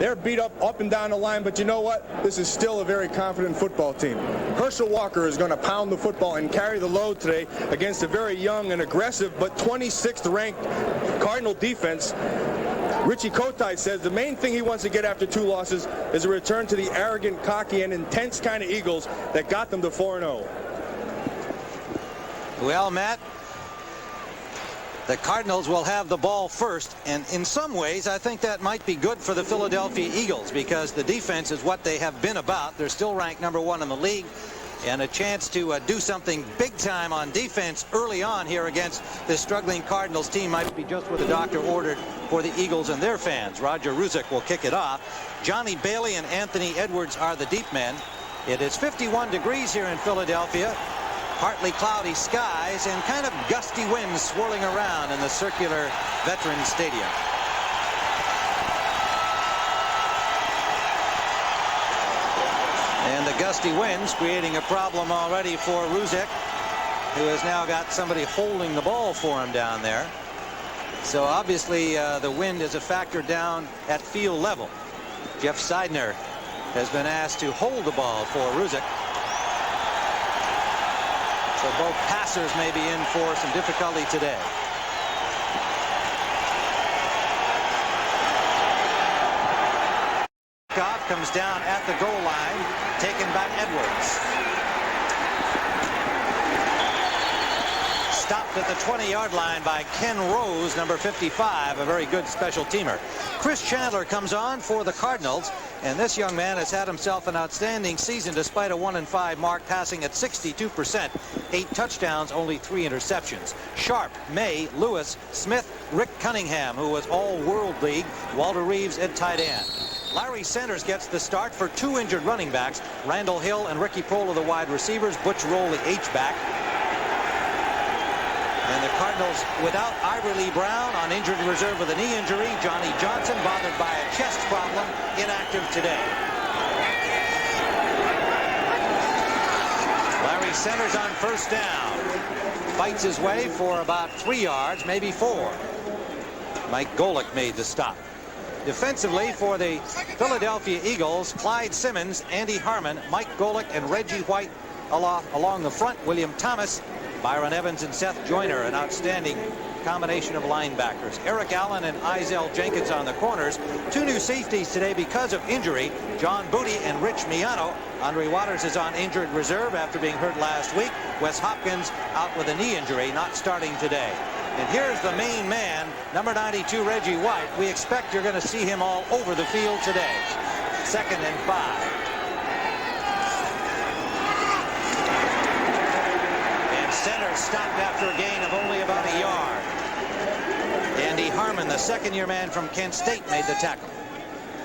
They're beat up and down the line, but you know what? This is still a very confident football team. Herschel Walker is going to pound the football and carry the load today against a very young and aggressive but 26th ranked Cardinal defense. Richie Kotite says the main thing he wants to get after 2 losses is a return to the arrogant, cocky, and intense kind of Eagles that got them to 4-0. Well, Matt, the Cardinals will have the ball first, and in some ways I think that might be good for the Philadelphia Eagles because the defense is what they have been about. They're still ranked #1 in the league, and a chance to do something big time on defense early on here against this struggling Cardinals team might be just what the doctor ordered for the Eagles and their fans. Roger Ruzick will kick it off. Johnny Bailey and Anthony Edwards are the deep men. It is 51 degrees here in Philadelphia. Partly cloudy skies and kind of gusty winds swirling around in the circular Veterans Stadium. And the gusty winds creating a problem already for Ruzick, who has now got somebody holding the ball for him down there. So obviously the wind is a factor down at field level. Jeff Seidner has been asked to hold the ball for Ruzick. So both passers may be in for some difficulty today. Goff comes down at the goal line, taken by Edwards. Stopped at the 20-yard line by Ken Rose, number 55, a very good special teamer. Chris Chandler comes on for the Cardinals, and this young man has had himself an outstanding season despite a 1-5 mark, passing at 62%, 8 touchdowns, only 3 interceptions. Sharp, May, Lewis, Smith, Rick Cunningham, who was all-World League, Walter Reeves at tight end. Larry Sanders gets the start for 2 injured running backs. Randall Hill and Ricky Prohl are the wide receivers. Butch Roll, the H-back. And the Cardinals without Ivor Lee Brown on injured reserve with a knee injury. Johnny Johnson, bothered by a chest problem, inactive today. Larry Sanders on first down. Fights his way for about 3 yards, maybe 4. Mike Golick made the stop. Defensively for the Philadelphia Eagles, Clyde Simmons, Andy Harmon, Mike Golick, and Reggie White along the front. William Thomas, Byron Evans, and Seth Joyner, an outstanding combination of linebackers. Eric Allen and Izell Jenkins on the corners. 2 new safeties today because of injury. John Booty and Rich Miano. Andre Waters is on injured reserve after being hurt last week. Wes Hopkins out with a knee injury, not starting today. And here's the main man, number 92, Reggie White. We expect you're going to see him all over the field today. 2nd and 5. And center stopped after a gain of only about a yard. Andy Harmon, the 2nd-year man from Kent State, made the tackle.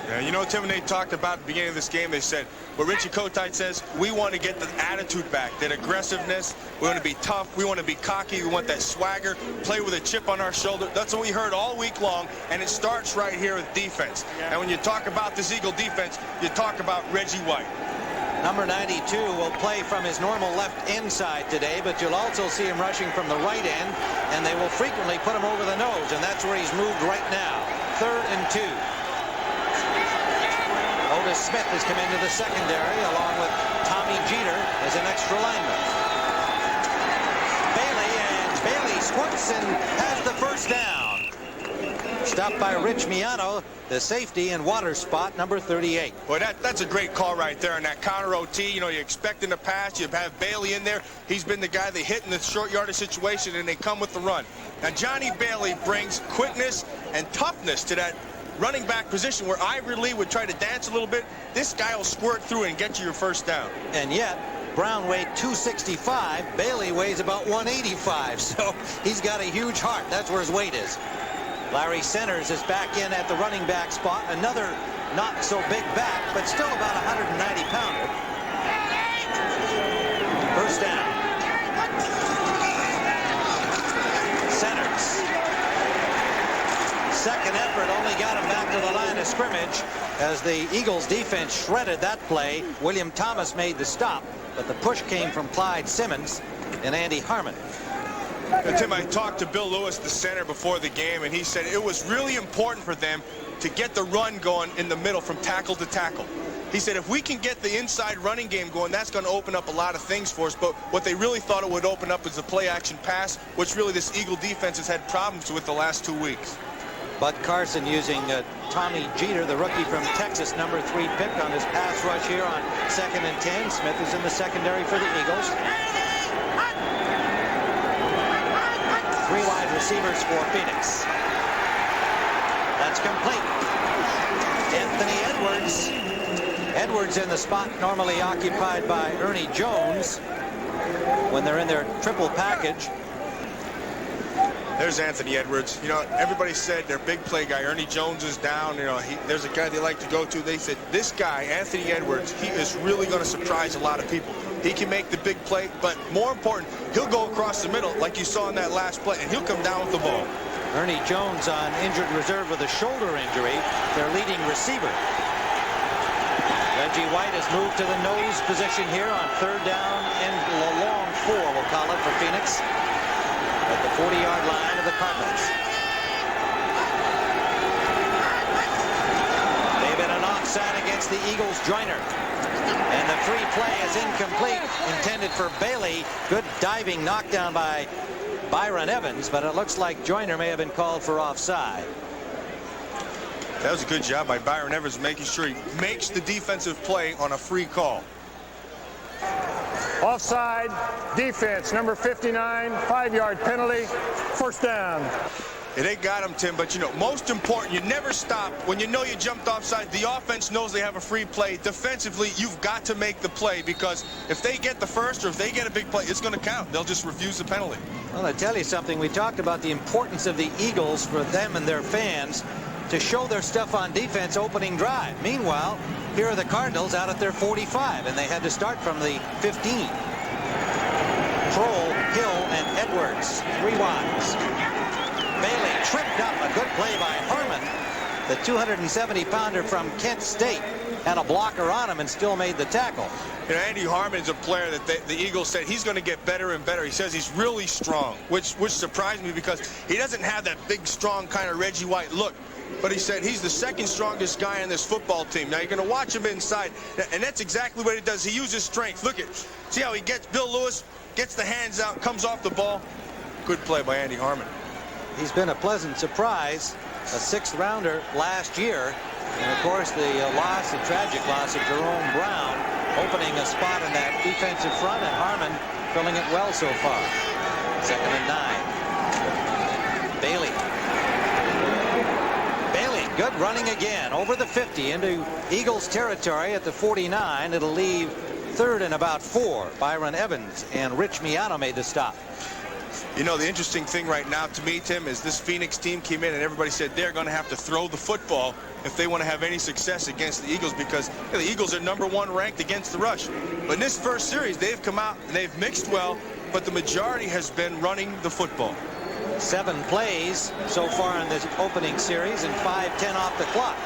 Yeah, you know, Tim, and they talked about at the beginning of this game, they said, what Richie Kotite says, we want to get the attitude back, that aggressiveness. We want to be tough. We want to be cocky. We want that swagger, play with a chip on our shoulder. That's what we heard all week long, and it starts right here with defense. Yeah. And when you talk about this Eagle defense, you talk about Reggie White. Number 92 will play from his normal left inside today, but you'll also see him rushing from the right end, and they will frequently put him over the nose, and that's where he's moved right now. 3rd and 2. Otis Smith has come into the secondary along with Tommy Jeter as an extra lineman. Bailey squirts and has the first down. Stopped by Rich Miano, the safety in water spot, number 38. Boy, that's a great call right there on that counter OT. You know, you're expecting a pass. You have Bailey in there. He's been the guy they hit in the short yardage situation, and they come with the run. Now, Johnny Bailey brings quickness and toughness to that running back position where Ivor Lee would try to dance a little bit. This guy will squirt through and get you your first down. And yet, Brown weighed 265. Bailey weighs about 185. So he's got a huge heart. That's where his weight is. Larry Centers is back in at the running back spot. Another not so big back, but still about 190 pounder. First down. Centers. Second effort only got him back to the line of scrimmage as the Eagles defense shredded that play. William Thomas made the stop, but the push came from Clyde Simmons and Andy Harmon. Tim, I talked to Bill Lewis, the center, before the game, and he said it was really important for them to get the run going in the middle from tackle to tackle. He said if we can get the inside running game going, that's going to open up a lot of things for us. But what they really thought it would open up is the play-action pass, which really this Eagle defense has had problems with the last 2 weeks. Bud Carson using Tommy Jeter, the rookie from Texas, #3 pick on his pass rush here on 2nd and 10. Smith is in the secondary for the Eagles. 3 wide receivers for Phoenix. That's complete. Anthony Edwards. Edwards in the spot normally occupied by Ernie Jones when they're in their triple package. There's Anthony Edwards. You know, everybody said their big play guy, Ernie Jones, is down. You know, there's a guy they like to go to. They said, this guy, Anthony Edwards, he is really going to surprise a lot of people. He can make the big play, but more important, he'll go across the middle like you saw in that last play, and he'll come down with the ball. Ernie Jones on injured reserve with a shoulder injury, their leading receiver. Reggie White has moved to the nose position here on 3rd down and a long 4, we'll call it, for Phoenix at the 40-yard line of the Cardinals. They've been an offside against the Eagles. Joyner. And the free play is incomplete, intended for Bailey. Good diving knockdown by Byron Evans, but it looks like Joyner may have been called for offside. That was a good job by Byron Evans, making sure he makes the defensive play on a free call. Offside, defense, number 59, 5-yard penalty, 1st down. They got him, Tim, but you know, most important, you never stop. When you know you jumped offside, the offense knows they have a free play. Defensively, you've got to make the play, because if they get the first or if they get a big play, it's going to count. They'll just refuse the penalty. Well, I tell you something, we talked about the importance of the Eagles for them and their fans to show their stuff on defense opening drive. Meanwhile, here are the Cardinals out at their 45, and they had to start from the 15. Kroll, Hill, and Edwards, 3 wides. Bailey tripped up. A good play by Harmon. The 270-pounder from Kent State had a blocker on him and still made the tackle. You know, Andy Harmon is a player that the Eagles said he's going to get better and better. He says he's really strong, which surprised me, because he doesn't have that big, strong kind of Reggie White look. But he said he's the 2nd strongest guy on this football team. Now, you're going to watch him inside, and that's exactly what he does. He uses strength. Look at, see how he gets Bill Lewis, gets the hands out, comes off the ball. Good play by Andy Harmon. He's been a pleasant surprise, a 6th rounder last year. And, of course, the tragic loss of Jerome Brown, opening a spot in that defensive front, and Harmon filling it well so far. 2nd and 9. Bailey. Good running again over the 50 into Eagles territory at the 49. It'll leave 3rd and about 4. Byron Evans and Rich Miano made the stop. You know, the interesting thing right now to me, Tim, is this Phoenix team came in and everybody said they're going to have to throw the football if they want to have any success against the Eagles, because you know, the Eagles are #1 ranked against the rush. But in this first series, they've come out and they've mixed well, but the majority has been running the football. 7 plays so far in this opening series and 5:10 off the clock.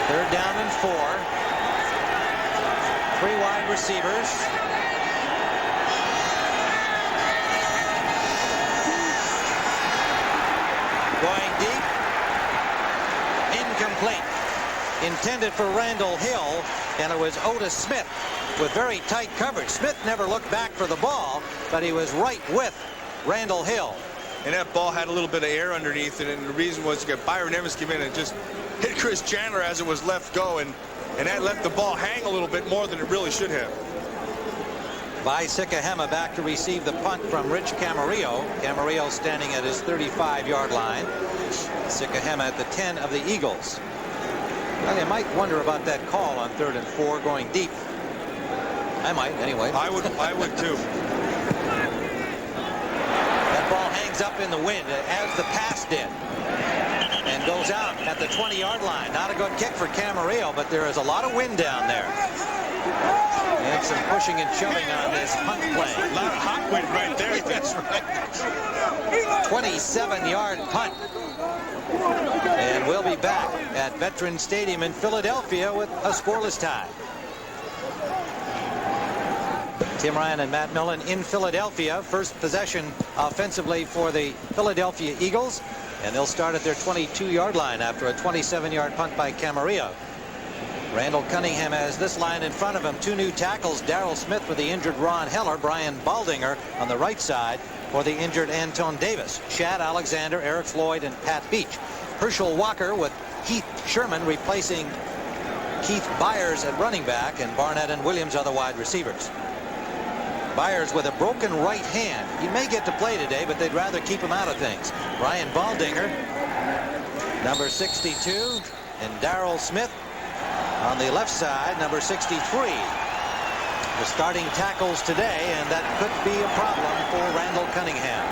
3rd down and 4. 3 wide receivers. Going deep. Incomplete. Intended for Randall Hill, and it was Otis Smith with very tight coverage. Smith never looked back for the ball, but he was right with Randall Hill. And that ball had a little bit of air underneath it, and the reason was to get Byron Evans came in and just hit Chris Chandler as it was left go, and that left the ball hang a little bit more than it really should have. By Sikahema back to receive the punt from Rich Camarillo. Camarillo standing at his 35-yard line. Sikahema at the 10 of the Eagles. Well, you might wonder about that call on 3rd and 4 going deep. I might, anyway. I would too. That ball hangs up in the wind, as the pass did, and goes out at the 20-yard line. Not a good kick for Camarillo, but there is a lot of wind down there. And some pushing and shoving on this punt play. A lot of hot wind right there. That's right. 27-yard punt. And we'll be back at Veterans Stadium in Philadelphia with a scoreless tie. Tim Ryan and Matt Millen in Philadelphia. First possession offensively for the Philadelphia Eagles. And they'll start at their 22-yard line after a 27-yard punt by Camarillo. Randall Cunningham has this line in front of him. Two new tackles, Darrell Smith for the injured Ron Heller, Brian Baldinger on the right side for the injured Anton Davis. Shad Alexander, Eric Floyd, and Pat Beach. Herschel Walker with Keith Sherman replacing Keith Byers at running back, and Barnett and Williams are the wide receivers. Byers with a broken right hand. He may get to play today, but they'd rather keep him out of things. Brian Baldinger, number 62, and Darrell Smith on the left side, number 63. The starting tackles today, and that could be a problem for Randall Cunningham.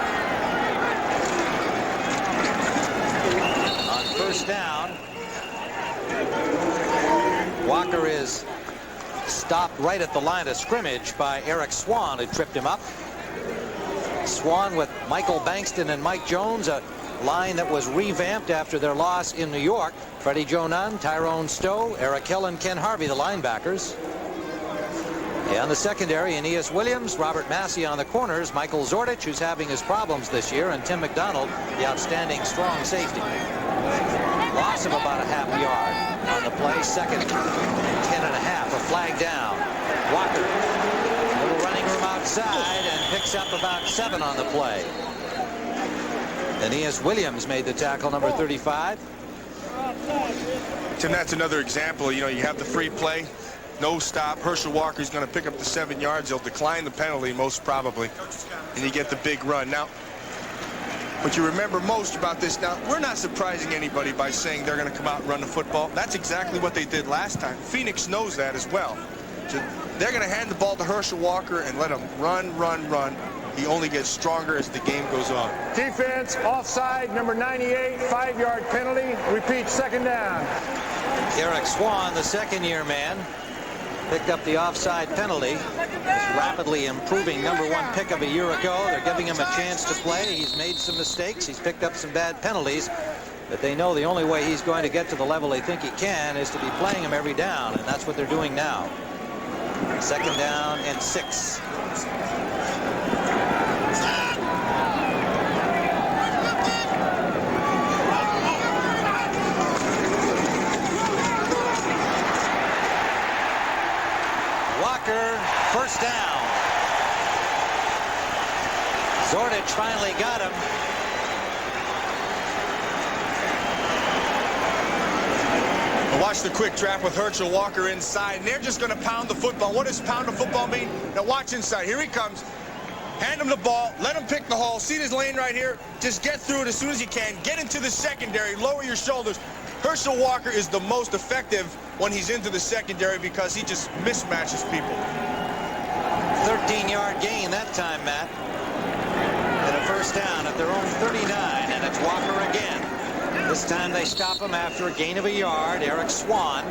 On first down, Walker is stopped right at the line of scrimmage by Eric Swan, who tripped him up. Swan with Michael Bankston and Mike Jones, a line that was revamped after their loss in New York. Freddie Joe Nunn, Tyrone Stowe, Eric Hill, and Ken Harvey, the linebackers. On the secondary, Aeneas Williams, Robert Massey on the corners, Michael Zordich, who's having his problems this year, and Tim McDonald, the outstanding strong safety. Loss of about a half yard on the play. Second, 10 and a half, a flag down. Walker, a little running room outside, and picks up about 7 on the play. Aeneas Williams made the tackle, number 35. Tim, that's another example. You know, you have the free play, no stop. Herschel Walker's going to pick up the 7 yards. He'll decline the penalty most probably, and you get the big run. Now, what you remember most about this, now, we're not surprising anybody by saying they're going to come out and run the football. That's exactly what they did last time. Phoenix knows that as well. So they're going to hand the ball to Herschel Walker and let him run, run, run. He only gets stronger as the game goes on. Defense, offside, number 98, 5-yard penalty. Repeat, second down. Eric Swan, the second-year man, picked up the offside penalty. He's rapidly improving, number 1 pick of a year ago. They're giving him a chance to play. He's made some mistakes. He's picked up some bad penalties. But they know the only way he's going to get to the level they think he can is to be playing him every down, and that's what they're doing now. Second down and 6. First down. Zordich finally got him. Watch the quick trap with Herschel Walker inside, and they're just going to pound the football. What does pound the football mean? Now watch inside. Here he comes. Hand him the ball. Let him pick the hole. See this lane right here? Just get through it as soon as you can. Get into the secondary. Lower your shoulders. Herschel Walker is the most effective when he's into the secondary because he just mismatches people. 13-yard gain that time, Matt. And a first down at their own 39, and it's Walker again. This time they stop him after a gain of a yard. Eric Swan,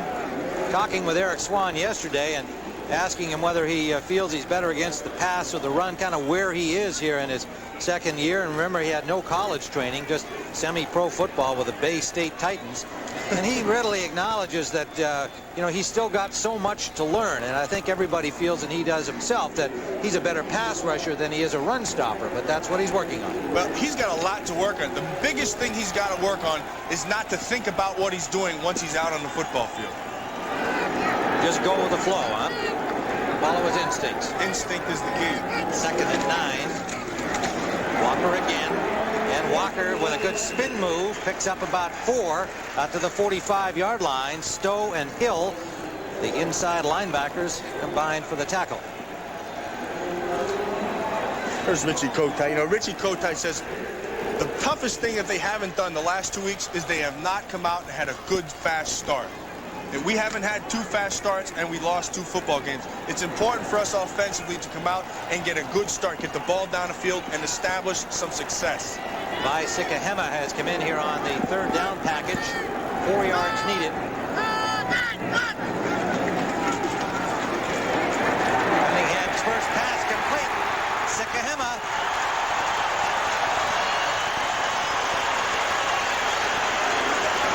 talking with Eric Swan yesterday and asking him whether he feels he's better against the pass or the run, kind of where he is here in his second year. And remember, he had no college training, just semi-pro football with the Bay State Titans. And he readily acknowledges that, you know, he's still got so much to learn. And I think everybody feels, and he does himself, that he's a better pass rusher than he is a run stopper. But that's what he's working on. Well, he's got a lot to work on. The biggest thing he's got to work on is not to think about what he's doing once he's out on the football field. Just go with the flow, huh? Follow his instincts. Instinct is the key. Second and 9. Walker again. And Walker, with a good spin move, picks up about 4 out to the 45-yard line. Stowe and Hill, the inside linebackers, combined for the tackle. There's Richie Kotite. You know, Richie Kotite says the toughest thing that they haven't done the last 2 weeks is they have not come out and had a good, fast start. And we haven't had 2 fast starts, and we lost 2 football games. It's important for us offensively to come out and get a good start, get the ball down the field, and establish some success. Vai Sikahema has come in here on the third down package. 4 yards needed. Cunningham's first pass complete. Sikahema.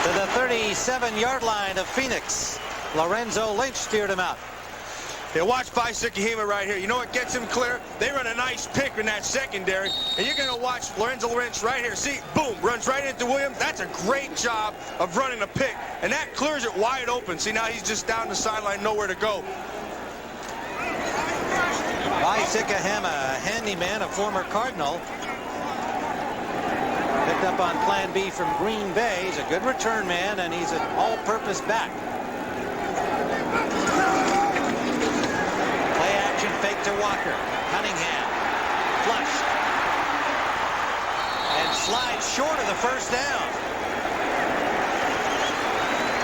To the 37-yard line of Phoenix. Lorenzo Lynch steered him out. Yeah, watch Bicycahima right here. You know what gets him clear? They run a nice pick in that secondary, and you're going to watch Lorenzo Lynch right here. See, boom, runs right into Williams. That's a great job of running a pick, and that clears it wide open. See, now he's just down the sideline, nowhere to go. Bicycahima, a handyman, a former Cardinal. Picked up on Plan B from Green Bay. He's a good return man, and he's an all-purpose back. Fake to Walker. Cunningham. Flushed. And slides short of the first down.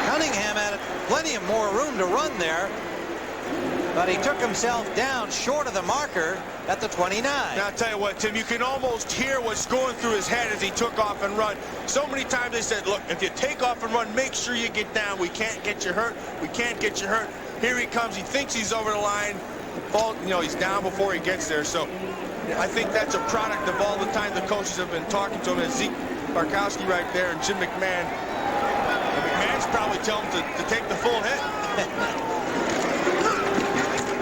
Cunningham had plenty of more room to run there, but he took himself down short of the marker at the 29. Now, I'll tell you what, Tim, you can almost hear what's going through his head as he took off and run. So many times they said, look, if you take off and run, make sure you get down. We can't get you hurt. We can't get you hurt. Here he comes. He thinks he's over the line. Ball, you know, he's down before he gets there. So I think that's a product of all the time the coaches have been talking to him. And Zeke Barkowski right there and Jim McMahon. And McMahon's probably telling him to take the full hit.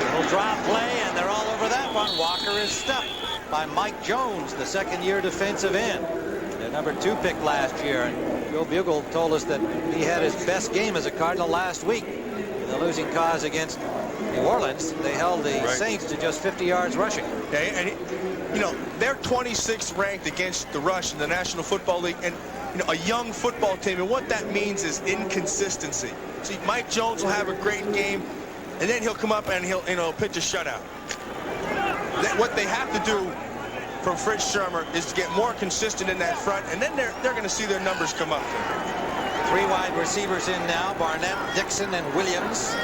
Little drop play, and they're all over that one. Walker is stuffed by Mike Jones, the second-year defensive end. The #2 pick last year. And Joe Bugle told us that he had his best game as a Cardinal last week. The losing cause against New Orleans, they held the Saints to just 50 yards rushing. Okay, and you know, they're 26th ranked against the rush in the National Football League, and you know, a young football team, and what that means is inconsistency. See, Mike Jones will have a great game, and then he'll come up and he'll, you know, pitch a shutout. What they have to do from Fritz Shermer is to get more consistent in that front, and then they're going to see their numbers come up. 3 wide receivers in now: Barnett, Dixon, and Williams.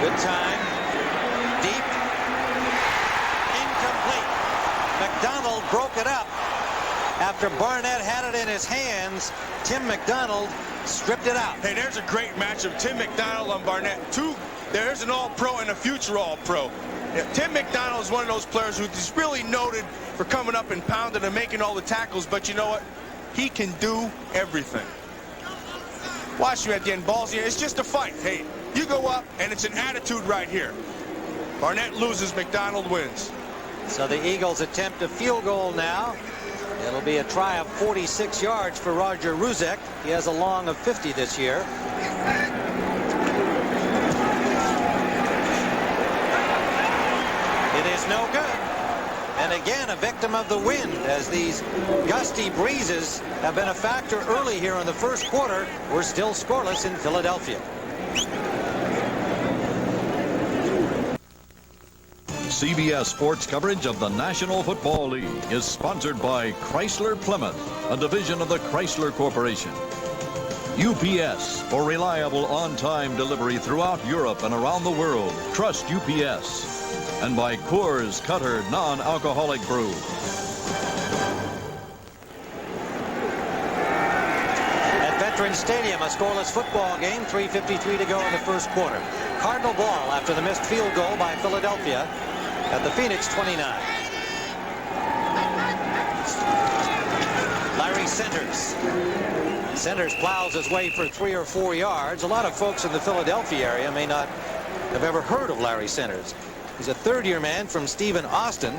Good time. Deep. Incomplete. McDonald broke it up. After Barnett had it in his hands, Tim McDonald stripped it out. Hey, there's a great matchup. Tim McDonald on Barnett. There's an all-pro and a future all-pro. Yeah, Tim McDonald is one of those players who's really noted for coming up and pounding and making all the tackles, but you know what? He can do everything. Watch him at the end. Balls here. It's just a fight. Hey, you go up, and it's an attitude right here. Barnett loses. McDonald wins. So the Eagles attempt a field goal now. It'll be a try of 46 yards for Roger Ruzek. He has a long of 50 this year. It is no good. And again, a victim of the wind, as these gusty breezes have been a factor early here in the first quarter. We're still scoreless in Philadelphia. CBS Sports coverage of the National Football League is sponsored by Chrysler Plymouth, a division of the Chrysler Corporation. UPS, for reliable on-time delivery throughout Europe and around the world. Trust UPS. And by Coors Cutter non-alcoholic brew. At Veterans Stadium, a scoreless football game, 3:53 to go in the first quarter. Cardinal ball after the missed field goal by Philadelphia at the Phoenix 29. Larry Centers. Centers plows his way for 3 or 4 yards. A lot of folks in the Philadelphia area may not have ever heard of Larry Centers. He's a third-year man from Stephen Austin,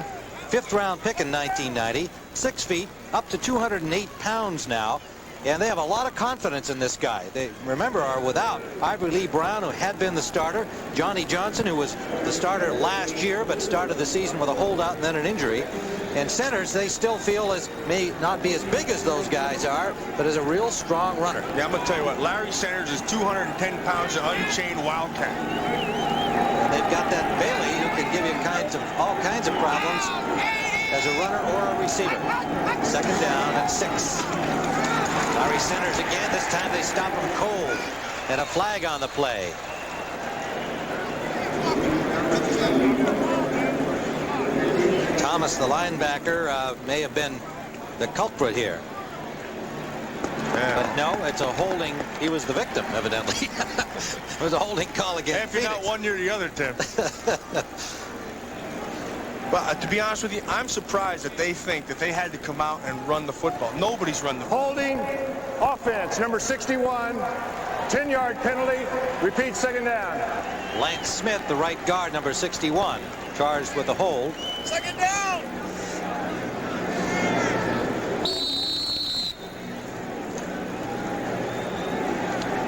5th-round pick in 1990, 6 feet, up to 208 pounds now, and they have a lot of confidence in this guy. They, remember, are without Ivory Lee Brown, who had been the starter, Johnny Johnson, who was the starter last year but started the season with a holdout and then an injury, and Centers they still feel may not be as big as those guys are, but is a real strong runner. Yeah, I'm going to tell you what, Larry Centers is 210 pounds of unchained wildcat. They've got that Bailey who can give you all kinds of problems as a runner or a receiver. 2nd down and 6. Larry Centers again. This time they stop him cold. And a flag on the play. Thomas, the linebacker, may have been the culprit here. But no, it's a holding. He was the victim, evidently. It was a holding call against Phoenix. If you're not one near the other, Tim. But to be honest with you, I'm surprised that they think that they had to come out and run the football. Nobody's run the football. Holding offense, number 61, 10-yard penalty. Repeat, second down. Lance Smith, the right guard, number 61, charged with the hold. Second down.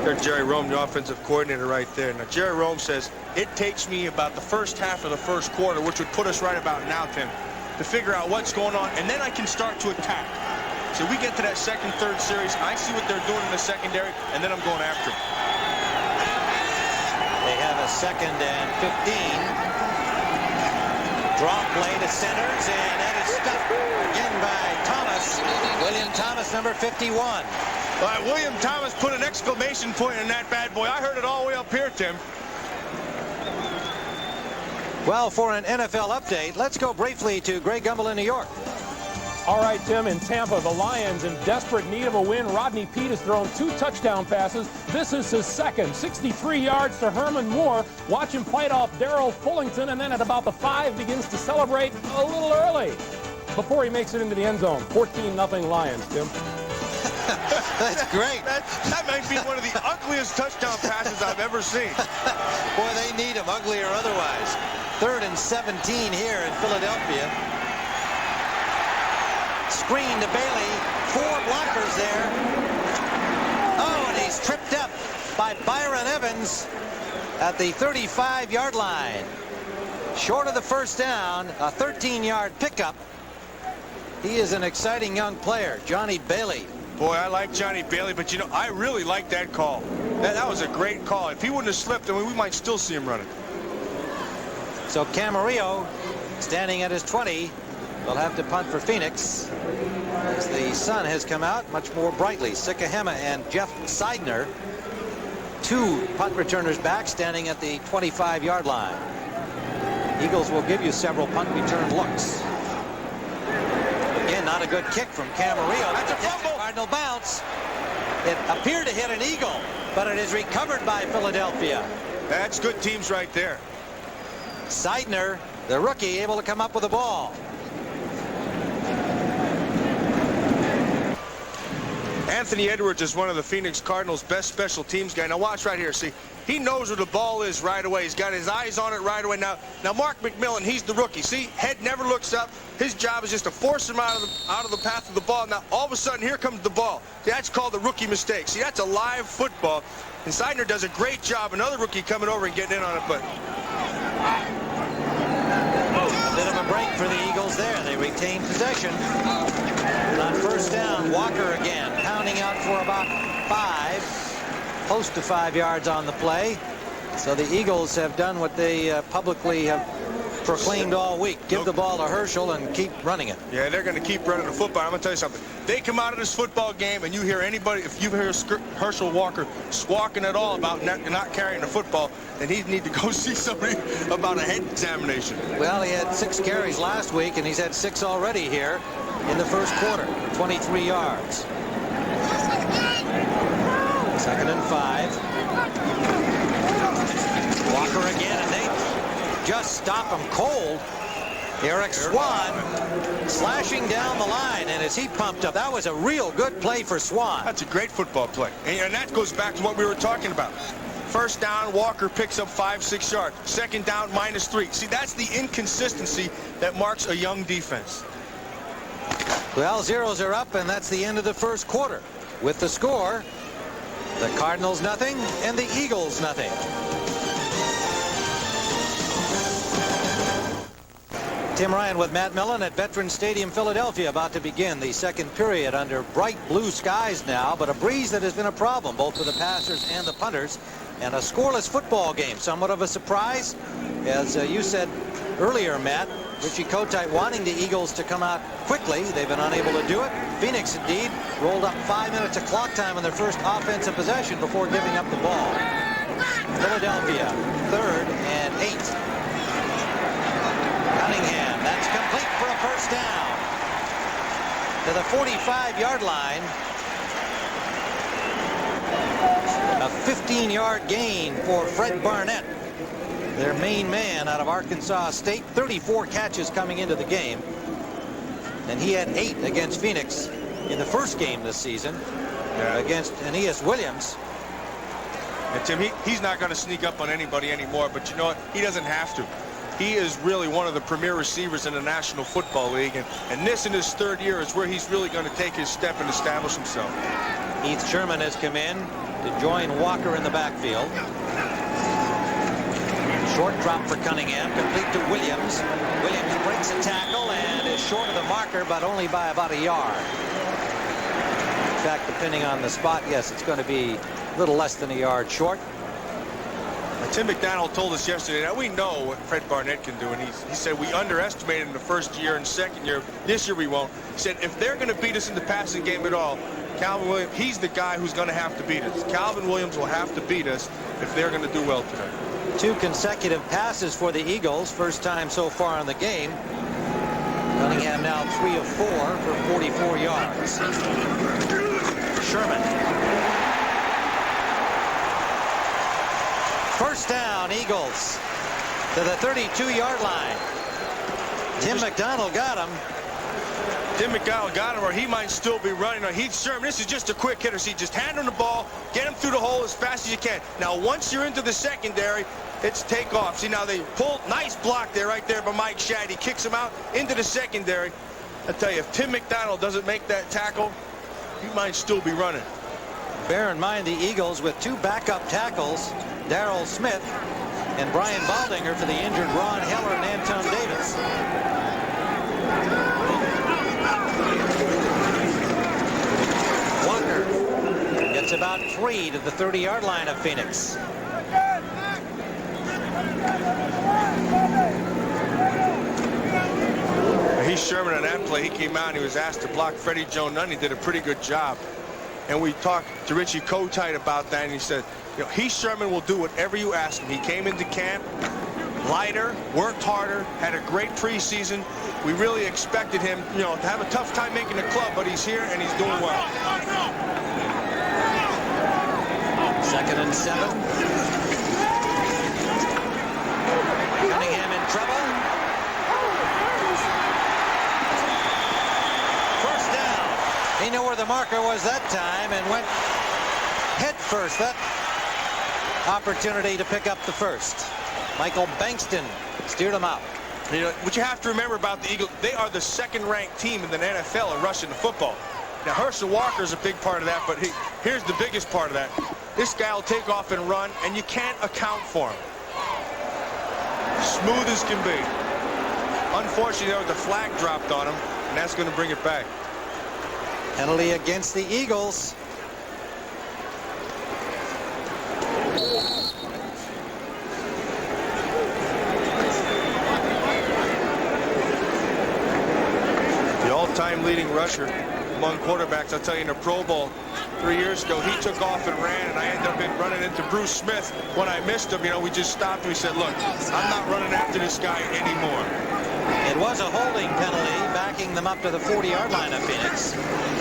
There's Jerry Rome, the offensive coordinator, right there. Now, Jerry Rome says, it takes me about the first half of the first quarter, which would put us right about now, Tim, to figure out what's going on, and then I can start to attack. So we get to that second, third series, I see what they're doing in the secondary, and then I'm going after them. They have a 2nd and 15. Draw play to centers, and that is stopped again by Thomas. William Thomas, number 51. All right, William Thomas put an exclamation point in that bad boy. I heard it all the way up here, Tim. Well, for an NFL update, let's go briefly to Greg Gumbel in New York. All right, Tim, in Tampa, the Lions in desperate need of a win. Rodney Peete has thrown 2 touchdown passes. This is his second. 63 yards to Herman Moore. Watch him fight off Darrell Fullington, and then at about the 5 begins to celebrate a little early before he makes it into the end zone. 14-0 Lions, Tim. That's great. That might be one of the ugliest touchdown passes I've ever seen. Boy, they need him, ugly or otherwise. 3rd and 17 here in Philadelphia. Screen to Bailey. 4 blockers there. Oh, and he's tripped up by Byron Evans at the 35-yard line. Short of the first down, a 13-yard pickup. He is an exciting young player, Johnny Bailey. Boy, I like Johnny Bailey, but, you know, I really like that call. That was a great call. If he wouldn't have slipped, I mean, we might still see him running. So Camarillo, standing at his 20, will have to punt for Phoenix as the sun has come out much more brightly. Sikahema and Jeff Seidner, 2 punt returners back, standing at the 25-yard line. Eagles will give you several punt return looks. Again, not a good kick from Camarillo. That's a fumble. Cardinal bounce. It appeared to hit an Eagle, but it is recovered by Philadelphia. That's good teams right there. Seidner, the rookie, able to come up with the ball. Anthony Edwards is one of the Phoenix Cardinals' best special teams guy. Now watch right here. See, he knows where the ball is right away. He's got his eyes on it right away. Now Mark McMillan, he's the rookie. See, head never looks up. His job is just to force him out of the path of the ball. Now all of a sudden, here comes the ball. See, that's called the rookie mistake. See, that's a live football. And Seidner does a great job. Another rookie coming over and getting in on it, but a bit of a break for the Eagles there. They retain possession. And on first down, Walker again, pounding out for about 5, close to 5 yards on the play. So the Eagles have done what they publicly have proclaimed all week. Give the ball to Herschel and keep running it. yeah, they're going to keep running the football. I'm going to tell you something. They come out of this football game and you hear anybody, if you hear Herschel Walker squawking at all about not carrying the football, then he need to go see somebody about a head examination. Well, he had 6 carries last week, and he's had 6 already here in the first quarter. 23 yards. 2nd and 5. Walker again, and they just stop him cold. Eric Swan slashing down the line, and as he pumped up, that was a real good play for Swan. That's a great football play. And that goes back to what we were talking about. First down, Walker picks up 5-6 yards. Second down, -3. See, that's the inconsistency that marks a young defense. Well, zeros are up, and that's the end of the first quarter. With the score, the Cardinals nothing and the Eagles nothing. Tim Ryan with Matt Millen at Veterans Stadium, Philadelphia, about to begin the second period under bright blue skies now, but a breeze that has been a problem both for the passers and the punters, and a scoreless football game. Somewhat of a surprise, as you said earlier, Matt. Richie Kotite wanting the Eagles to come out quickly. They've been unable to do it. Phoenix, indeed, rolled up 5 minutes of clock time on their first offensive possession before giving up the ball. Philadelphia, 3rd and 8. Cunningham, that's complete for a first down. To the 45-yard line. A 15-yard gain for Fred Barnett, their main man out of Arkansas State. 34 catches coming into the game. And he had 8 against Phoenix in the first game this season against Aeneas Williams. And Tim, he's not going to sneak up on anybody anymore, but you know what? He doesn't have to. He is really one of the premier receivers in the National Football League, and this in his third year is where he's really going to take his step and establish himself. Heath Sherman has come in to join Walker in the backfield. Short drop for Cunningham, complete to Williams. Williams breaks a tackle and is short of the marker, but only by about a yard. In fact, depending on the spot, yes, it's going to be a little less than a yard short. Tim McDonald told us yesterday that we know what Fred Barnett can do, and he said we underestimated him the first year and second year. This year we won't. He said if they're going to beat us in the passing game at all, Calvin Williams, he's the guy who's going to have to beat us. Calvin Williams will have to beat us if they're going to do well today. 2 consecutive passes for the Eagles, first time so far in the game. Cunningham now 3 of 4 for 44 yards. Sherman. First down, Eagles to the 32-yard line. Tim McDonald got him. Tim McDonald got him, or he might still be running. Heath Sherman, this is just a quick hitter. See, just hand him the ball, get him through the hole as fast as you can. Now, once you're into the secondary, it's takeoff. See, now they pull, nice block there, right there by Mike Shad. He kicks him out into the secondary. I tell you, if Tim McDonald doesn't make that tackle, he might still be running. Bear in mind the Eagles with 2 backup tackles, Darrell Smith and Brian Baldinger for the injured Ron Heller and Anton Davis. Walker gets about 3 to the 30-yard line of Phoenix. Heath Sherman on that play, he came out and he was asked to block Freddie Joe Nunn. He did a pretty good job. And we talked to Richie Kotite about that, and he said, you know, Heath Sherman will do whatever you ask him. He came into camp lighter, worked harder, had a great preseason. We really expected him, you know, to have a tough time making the club, but he's here and he's doing well. 2nd and 7. Cunningham in trouble. First down. He knew where the marker was that time and went head first. That opportunity to pick up the first. Michael Bankston steered him out. You know, what you have to remember about the Eagles, they are the 2nd-ranked team in the NFL in rushing the football. Now, Herschel Walker is a big part of that, but here's the biggest part of that. This guy will take off and run, and you can't account for him. Smooth as can be. Unfortunately, there was a flag dropped on him, and that's going to bring it back. Penalty against the Eagles. The all-time leading rusher among quarterbacks, I'll tell you, in a Pro Bowl 3 years ago, he took off and ran, and I ended up running into Bruce Smith. When I missed him, you know, we just stopped and we said, look, I'm not running after this guy anymore. It was a holding penalty, backing them up to the 40-yard line of Phoenix.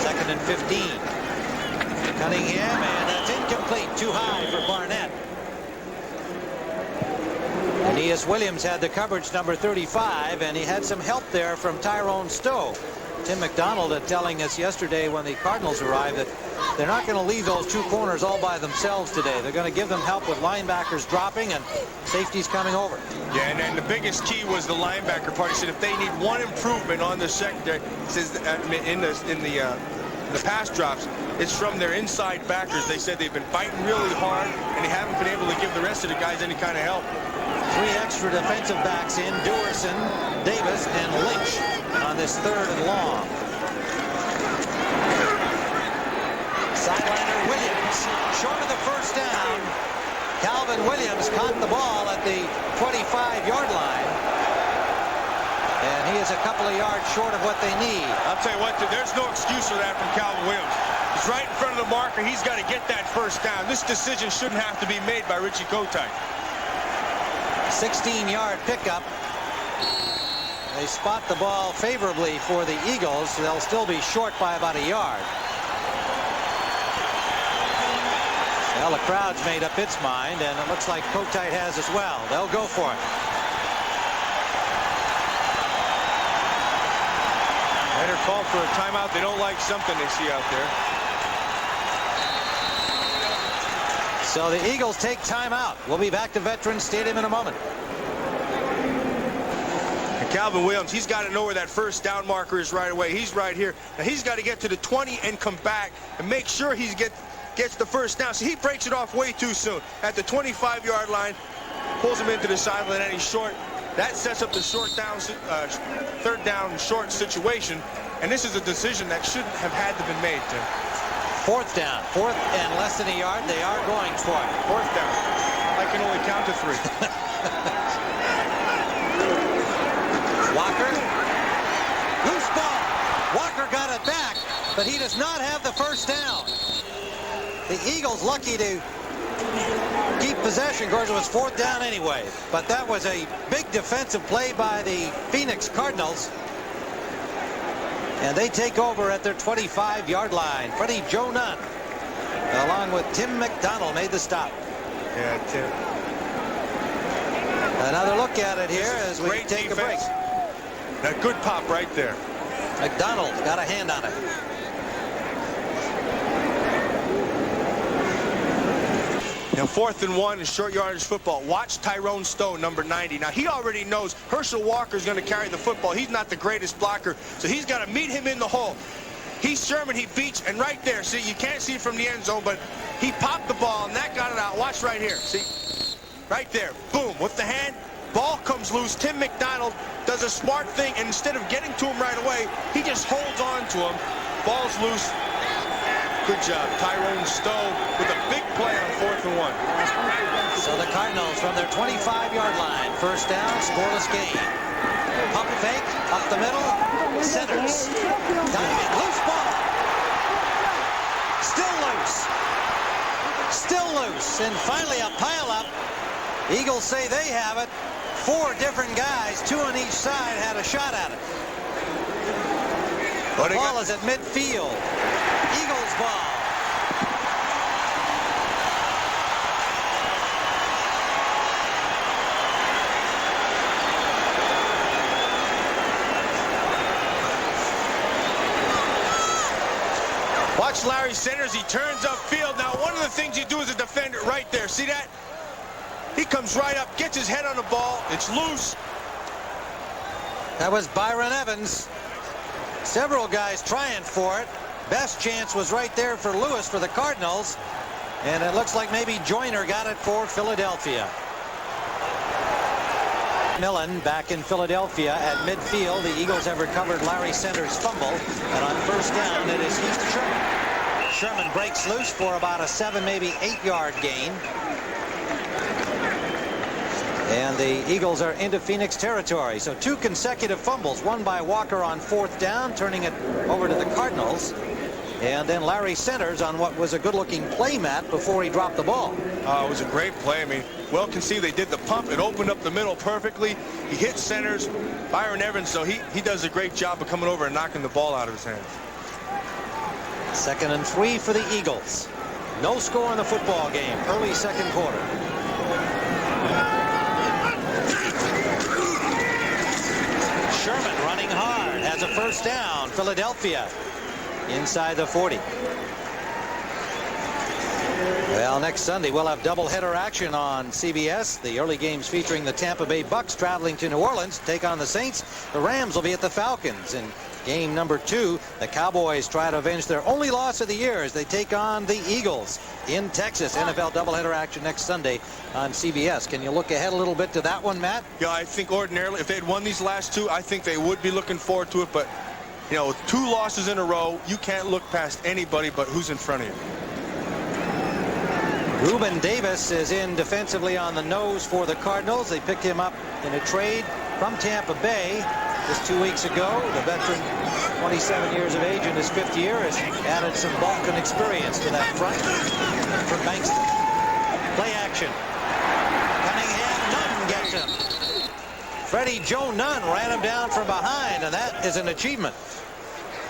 2nd and 15. Cunningham, and that's incomplete. Too high for Barnett. Aeneas Williams had the coverage, number 35, and he had some help there from Tyrone Stowe. Tim McDonald telling us yesterday when the Cardinals arrived that they're not going to leave those 2 corners all by themselves today. They're going to give them help with linebackers dropping and safeties coming over. Yeah, and then the biggest key was the linebacker part. He said if they need one improvement on the secondary, he says in the pass drops, it's from their inside backers. They said they've been fighting really hard, and they haven't been able to give the rest of the guys any kind of help. 3 extra defensive backs in, Duerson, Davis, and Lynch on this 3rd and long. Sideliner Williams, short of the first down. Calvin Williams caught the ball at the 25-yard line. And he is a couple of yards short of what they need. I'll tell you what, there's no excuse for that from Calvin Williams. He's right in front of the marker. He's got to get that first down. This decision shouldn't have to be made by Richie Kotite. 16-yard pickup. They spot the ball favorably for the Eagles. They'll still be short by about a yard. Well, the crowd's made up its mind, and it looks like Kotite has as well. They'll go for it. Raider called for a timeout. They don't like something they see out there. So the Eagles take time out. We'll be back to Veterans Stadium in a moment. And Calvin Williams, he's got to know where that first down marker is right away. He's right here. Now he's got to get to the 20 and come back and make sure he gets the first down. So he breaks it off way too soon. At the 25-yard line, pulls him into the sideline, and he's short. That sets up the third down short situation. And this is a decision that shouldn't have had to be made, Tim. Fourth down. Fourth and less than a yard. They are going for it. Fourth down. I can only count to 3. Walker. Loose ball. Walker got it back, but he does not have the first down. The Eagles lucky to keep possession. Of course, it was fourth down anyway. But that was a big defensive play by the Phoenix Cardinals. And they take over at their 25-yard line. Freddie Joe Nunn, along with Tim McDonald, made the stop. Yeah, Tim. Another look at it here as we take a break. A good pop right there. McDonald got a hand on it. Now 4th and 1 in short yardage football. Watch Tyrone Stowe, number 90. Now he already knows Herschel Walker is going to carry the football. He's not the greatest blocker, so he's got to meet him in the hole. He's Sherman, he beats, and right there, see, you can't see it from the end zone, but he popped the ball, and that got it out. Watch right here. See, right there, boom, with the hand, ball comes loose. Tim McDonald does a smart thing, and instead of getting to him right away, he just holds on to him. Ball's loose. Good job, Tyrone Stowe with a big play on 4th and 1. So the Cardinals from their 25-yard line. First down, scoreless game. Pump fake, up the middle, centers. Diamond, loose ball. Still loose. Still loose. And finally a pile-up. Eagles say they have it. 4 different guys, 2 on each side, had a shot at it. The ball is at midfield. Eagles ball. Watch Larry Centers. He turns upfield. Now, one of the things you do as a defender right there. See that? He comes right up, gets his head on the ball. It's loose. That was Byron Evans. Several guys trying for it. Best chance was right there for Lewis for the Cardinals. And it looks like maybe Joyner got it for Philadelphia. Millen back in Philadelphia at midfield. The Eagles have recovered Larry Centers' fumble. And on first down, it is Heath Sherman. Sherman breaks loose for about a 7, maybe 8-yard gain. And the Eagles are into Phoenix territory. So 2 consecutive fumbles, one by Walker on 4th down, turning it over to the Cardinals. And then Larry Centers on what was a good-looking play, Matt, before he dropped the ball. It was a great play. I mean, well conceived. They did the pump. It opened up the middle perfectly. He hit Centers. Byron Evans, so he does a great job of coming over and knocking the ball out of his hands. 2nd and 3 for the Eagles. No score in the football game. Early second quarter. Sherman running hard. Has a first down. Philadelphia inside the 40. Well, next Sunday we'll have doubleheader action on CBS. The early games featuring the Tampa Bay Bucks traveling to New Orleans to take on the Saints. The Rams will be at the Falcons. In game number 2, the Cowboys try to avenge their only loss of the year as they take on the Eagles in Texas. NFL doubleheader action next Sunday on CBS. Can you look ahead a little bit to that one, Matt? Yeah, I think ordinarily if they had won these last 2, I think they would be looking forward to it. But, you know, with 2 losses in a row, you can't look past anybody but who's in front of you. Reuben Davis is in defensively on the nose for the Cardinals. They picked him up in a trade from Tampa Bay just 2 weeks ago. The veteran, 27 years of age in his 5th year, has added some bulk and experience to that front for Bankston. Play action. Cunningham, Nunn gets him. Freddie Joe Nunn ran him down from behind, and that is an achievement.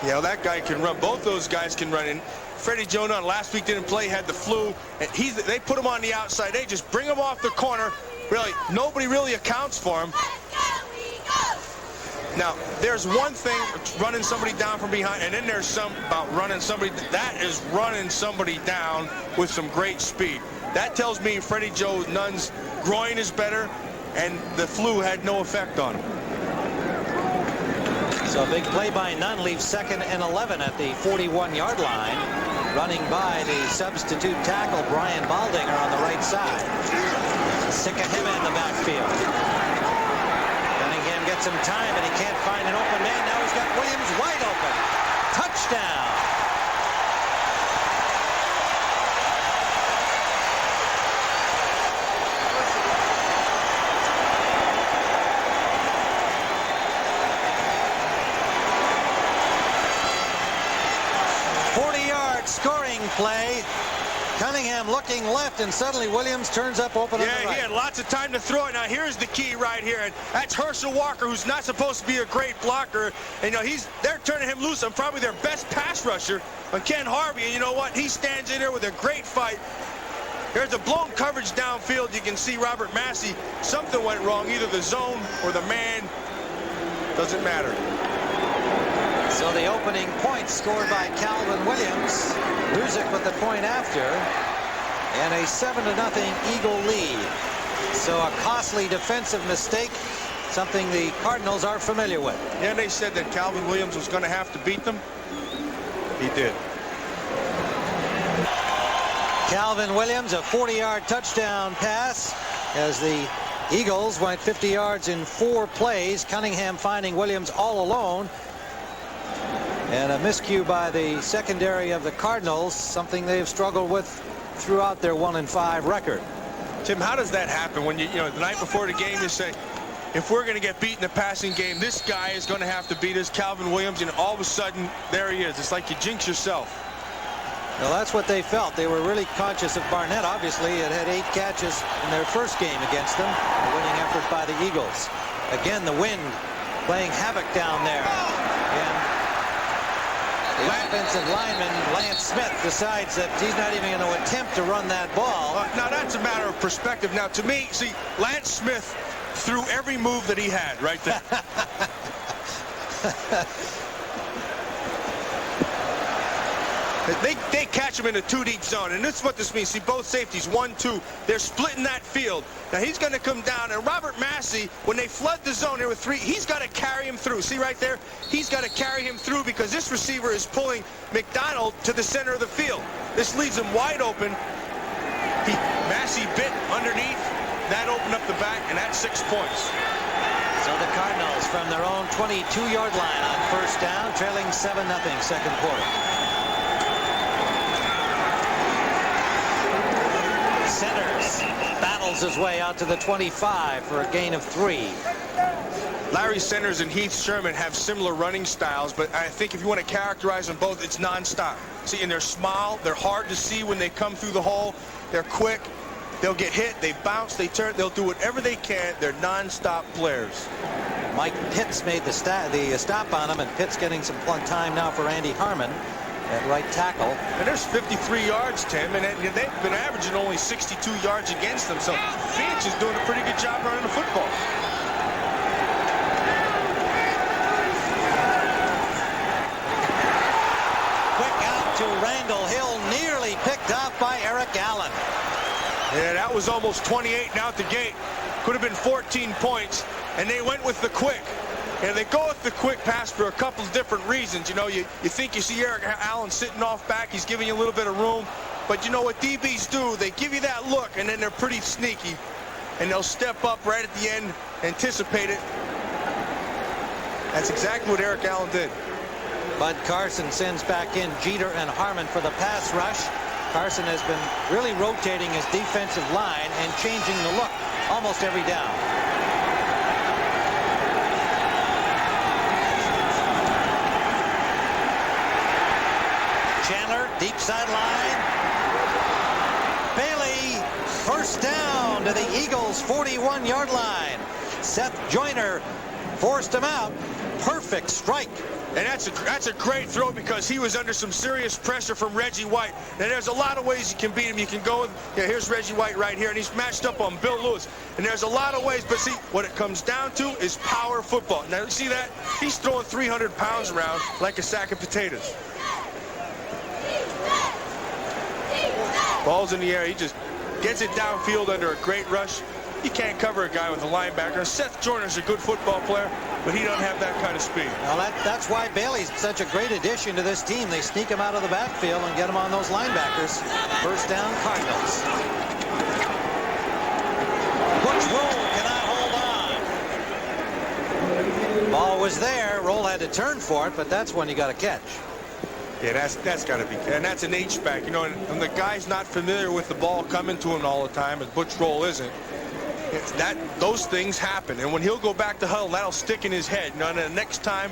Yeah, well, that guy can run. Both those guys can run in. Freddie Joe Nunn last week didn't play, had the flu. And they put him on the outside. They just bring him off the corner. Really, nobody really accounts for him. Now, there's one thing running somebody down from behind, and then there's some about running somebody. That is running somebody down with some great speed. That tells me Freddie Joe Nunn's groin is better, and the flu had no effect on him. So a big play by Nunn leaves 2nd and 11 at the 41-yard line. Running by the substitute tackle, Brian Baldinger, on the right side. Sick of him in the backfield. Cunningham gets some time, and he can't find an open man. Now he's got Williams wide open. Touchdown. Scoring play. Cunningham looking left, and suddenly Williams turns up open on the right. Yeah, he had lots of time to throw it. Now here's the key right here, and that's Herschel Walker, who's not supposed to be a great blocker. And you know, they're turning him loose on probably their best pass rusher, on Ken Harvey. And you know what? He stands in there with a great fight. There's a blown coverage downfield. You can see Robert Massey. Something went wrong, either the zone or the man. Doesn't matter. So the opening point scored by Calvin Williams. Ruzick with the point after. And a 7-0 Eagle lead. So a costly defensive mistake, something the Cardinals are familiar with. Yeah, they said that Calvin Williams was going to have to beat them. He did. Calvin Williams, a 40-yard touchdown pass as the Eagles went 50 yards in 4 plays. Cunningham finding Williams all alone. And a miscue by the secondary of the Cardinals, something they've struggled with throughout their 1-5 record. Tim, how does that happen when you know, the night before the game you say, if we're going to get beat in the passing game, this guy is going to have to beat us, Calvin Williams, and all of a sudden, there he is. It's like you jinx yourself. Well, that's what they felt. They were really conscious of Barnett. Obviously, it had 8 catches in their first game against them. A winning effort by the Eagles. Again, the wind playing havoc down there. And the offensive lineman, Lance Smith, decides that he's not even going to attempt to run that ball. Now, that's a matter of perspective. Now, to me, see, Lance Smith threw every move that he had right there. They catch him in a 2-deep zone, and this is what this means. See, both safeties, 1-2, they're splitting that field. Now he's going to come down, and Robert Massey, when they flood the zone here with 3, he's got to carry him through. See right there? He's got to carry him through because this receiver is pulling McDonald to the center of the field. This leaves him wide open. Massey bit underneath. That opened up the back, and that's 6 points. So the Cardinals from their own 22-yard line on first down, trailing 7-0 second quarter. Centers battles his way out to the 25 for a gain of 3. Larry Centers and Heath Sherman have similar running styles, but I think if you want to characterize them both, it's nonstop. See, and they're small, they're hard to see when they come through the hole, they're quick, they'll get hit, they bounce, they turn, they'll do whatever they can. They're nonstop players. Mike Pitts made the stop on him, and Pitts getting some time now for Andy Harmon at right tackle. And there's 53 yards, Tim, and they've been averaging only 62 yards against them, so Phoenix is doing a pretty good job running the football. Quick out to Randall Hill, nearly picked off by Eric Allen. Yeah, that was almost 28 and out the gate. Could have been 14 points, and they went with the quick. And they go with the quick pass for a couple of different reasons. You know, you think you see Eric Allen sitting off back. He's giving you a little bit of room. But you know what DBs do? They give you that look, and then they're pretty sneaky. And they'll step up right at the end, anticipate it. That's exactly what Eric Allen did. Bud Carson sends back in Jeter and Harmon for the pass rush. Carson has been really rotating his defensive line and changing the look almost every down. Chandler, deep sideline. Bailey, first down to the Eagles' 41-yard line. Seth Joyner forced him out. Perfect strike And that's a great throw because he was under some serious pressure from Reggie White. And there's a lot of ways you can beat him. You can go with, here's Reggie White right here, and he's matched up on Bill Lewis. And there's a lot of ways, but see, what it comes down to is power football. Now, you see that? He's throwing 300 pounds around like a sack of potatoes. Ball's in the air. He just gets it downfield under a great rush. You can't cover a guy with a linebacker. Seth Joyner's a good football player, but he doesn't have that kind of speed. Well, that's why Bailey's such a great addition to this team. They sneak him out of the backfield and get him on those linebackers. First down, Cardinals. Butch Roll cannot hold on. Ball was there. Roll had to turn for it, but that's when you got to catch. Yeah, that's got to be, and that's an H-back, you know, and the guy's not familiar with the ball coming to him all the time, as Butch Roll isn't. Those things happen, and when he'll go back to huddle, that'll stick in his head. You know, and the next time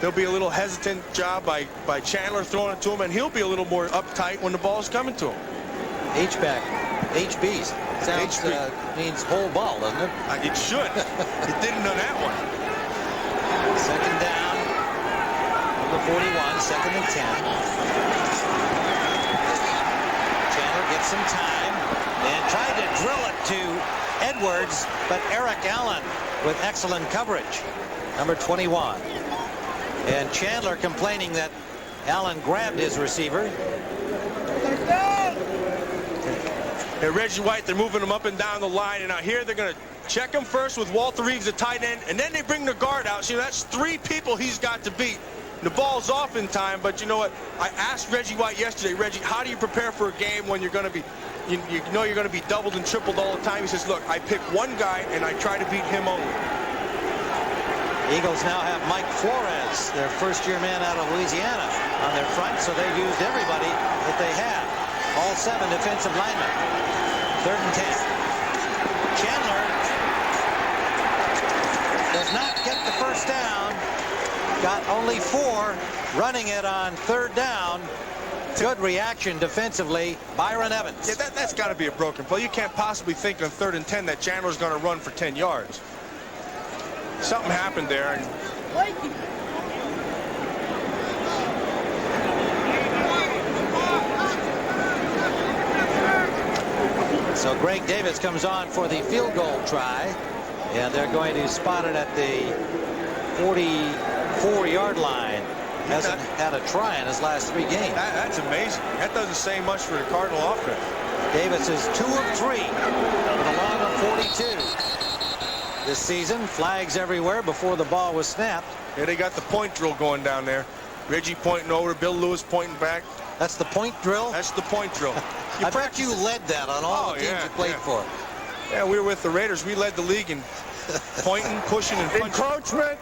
there'll be a little hesitant job by Chandler throwing it to him, and he'll be a little more uptight when the ball's coming to him. H-back, HBs. Sounds HB. Means whole ball, doesn't it? It should. It didn't on that one. Second down, number 41, second and 10. Chandler gets some time and tried to drill it to Edwards, but Eric Allen with excellent coverage, number 21. And Chandler complaining that Allen grabbed his receiver. And Reggie White, they're moving him up and down the line, and now here they're going to check him first with Walter Reeves, the tight end, and then they bring the guard out. So that's 3 people he's got to beat. The ball's off in time, but you know what? I asked Reggie White yesterday, Reggie, how do you prepare for a game when you're going to be, you know you're going to be doubled and tripled all the time? He says, look, I pick one guy and I try to beat him only. Eagles now have Mike Flores, their first-year man out of Louisiana, on their front, so they used everybody that they have. All 7 defensive linemen. 3rd and 10. Chandler does not get the first down. Got only 4, running it on 3rd down. Good reaction defensively, Byron Evans. Yeah, that's got to be a broken play. You can't possibly think on 3rd and 10 that Chandler's going to run for 10 yards. Something happened there. And so Greg Davis comes on for the field goal try, and they're going to spot it at the 44-yard line. Hasn't had a try in his last 3 games. That's amazing. That doesn't say much for the Cardinal offense. Davis is 2 of 3 with a long of 42 this season. Flags everywhere before the ball was snapped. Yeah, they got the point drill going down there. Reggie pointing over, Bill Lewis pointing back. That's the point drill? That's the point drill. I bet you led that on all the teams you played for. Yeah, we were with the Raiders. We led the league in pointing, pushing, and punching. Encroachment,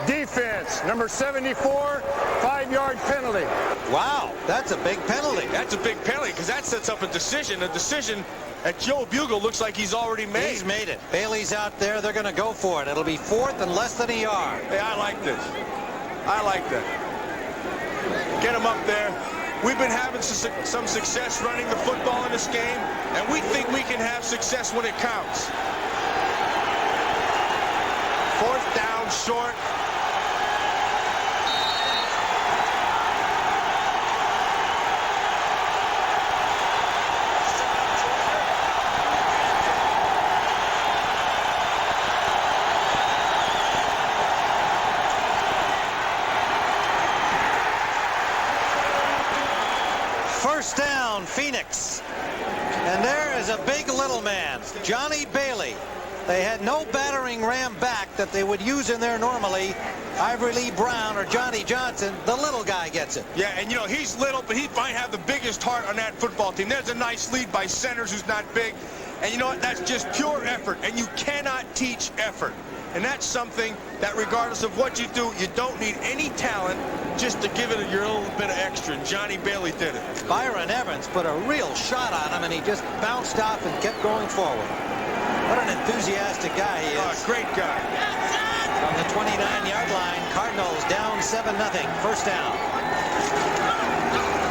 defense, number 74, 5-yard penalty. Wow, that's a big penalty. That's a big penalty because that sets up a decision that Joe Bugle looks like he's already made. He's made it. Bailey's out there. They're going to go for it. It'll be 4th and less than a yard. Hey, I like this. I like that. Get him up there. We've been having some success running the football in this game, and we think we can have success when it counts. 4th down, short. First down, Phoenix. And there is a big little man, Johnny Bailey. They had no battering ram back that they would use in there normally. Ivory Lee Brown or Johnny Johnson, the little guy gets it. Yeah, and you know, he's little, but he might have the biggest heart on that football team. There's a nice lead by Centers, who's not big. And you know what? That's just pure effort, and you cannot teach effort. And that's something that regardless of what you do, you don't need any talent just to give it your little bit of extra. And Johnny Bailey did it. Byron Evans put a real shot on him, and he just bounced off and kept going forward. What an enthusiastic guy he is. Oh, great guy. From the 29-yard line, Cardinals down 7-0. First down.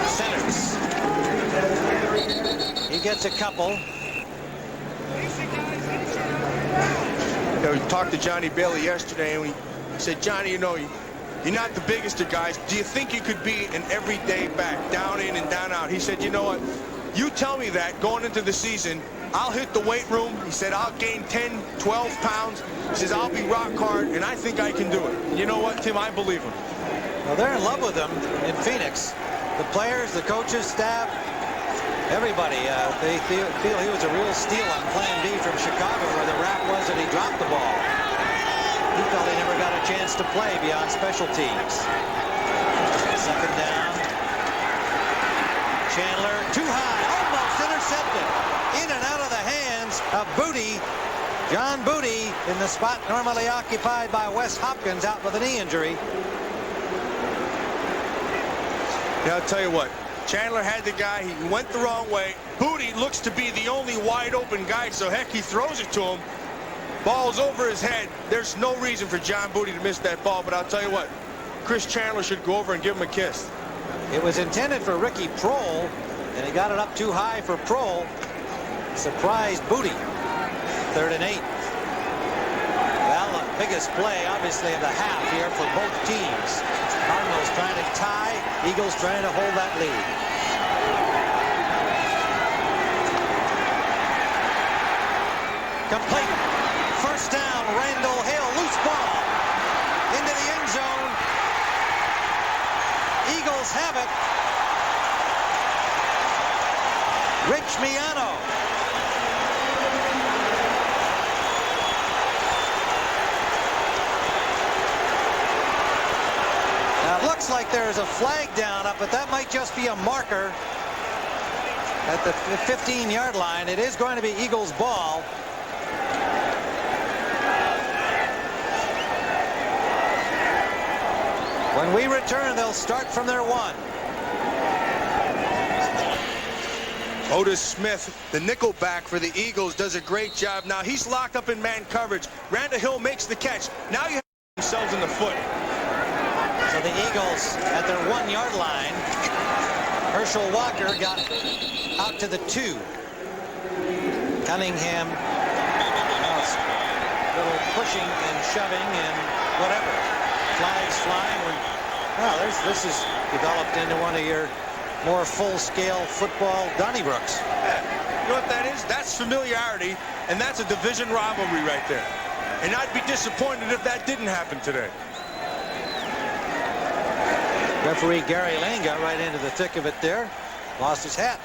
Centers. He gets a couple. You know, we talked to Johnny Bailey yesterday, and we said, Johnny, you know, you're not the biggest of guys. Do you think you could be an everyday back, down in and down out? He said, you know what? You tell me that going into the season, I'll hit the weight room. He said, I'll gain 10, 12 pounds. He says, I'll be rock hard, and I think I can do it. You know what, Tim? I believe him. Well, they're in love with him in Phoenix. The players, the coaches, staff, everybody, they feel he was a real steal on Plan B from Chicago, where the rap was that he dropped the ball. He felt he never got a chance to play beyond special teams. Second down. Chandler, too high, almost intercepted. In and out of the hands of Booty. John Booty in the spot normally occupied by Wes Hopkins, out with a knee injury. Yeah, I'll tell you what. Chandler had the guy. He went the wrong way. Booty looks to be the only wide open guy, so heck, he throws it to him. Ball's over his head. There's no reason for John Booty to miss that ball, but I'll tell you what. Chris Chandler should go over and give him a kiss. It was intended for Ricky Prohl, and he got it up too high for Prohl. Surprised Booty. 3rd and 8. Well, the biggest play, obviously, of the half here for both teams. Cardinals trying to tie, Eagles trying to hold that lead. Complete. First down, Randall Hill, loose ball into the end zone. Eagles have it. Rich Miano. Now it looks like there is a flag down up, but that might just be a marker at the 15-yard line. It is going to be Eagles ball. When we return, they'll start from their 1. Otis Smith, the nickelback for the Eagles, does a great job. Now he's locked up in man coverage. Randall Hill makes the catch. Now you have themselves in the foot. So the Eagles at their 1-yard line. Herschel Walker got out to the 2. Cunningham, a little pushing and shoving and whatever. Flags flying. Well, this is developed into one of your more full-scale football Donnybrooks. You know what that is? That's familiarity, and that's a division rivalry right there. And I'd be disappointed if that didn't happen today. Referee Gary Lane got right into the thick of it there. Lost his hat.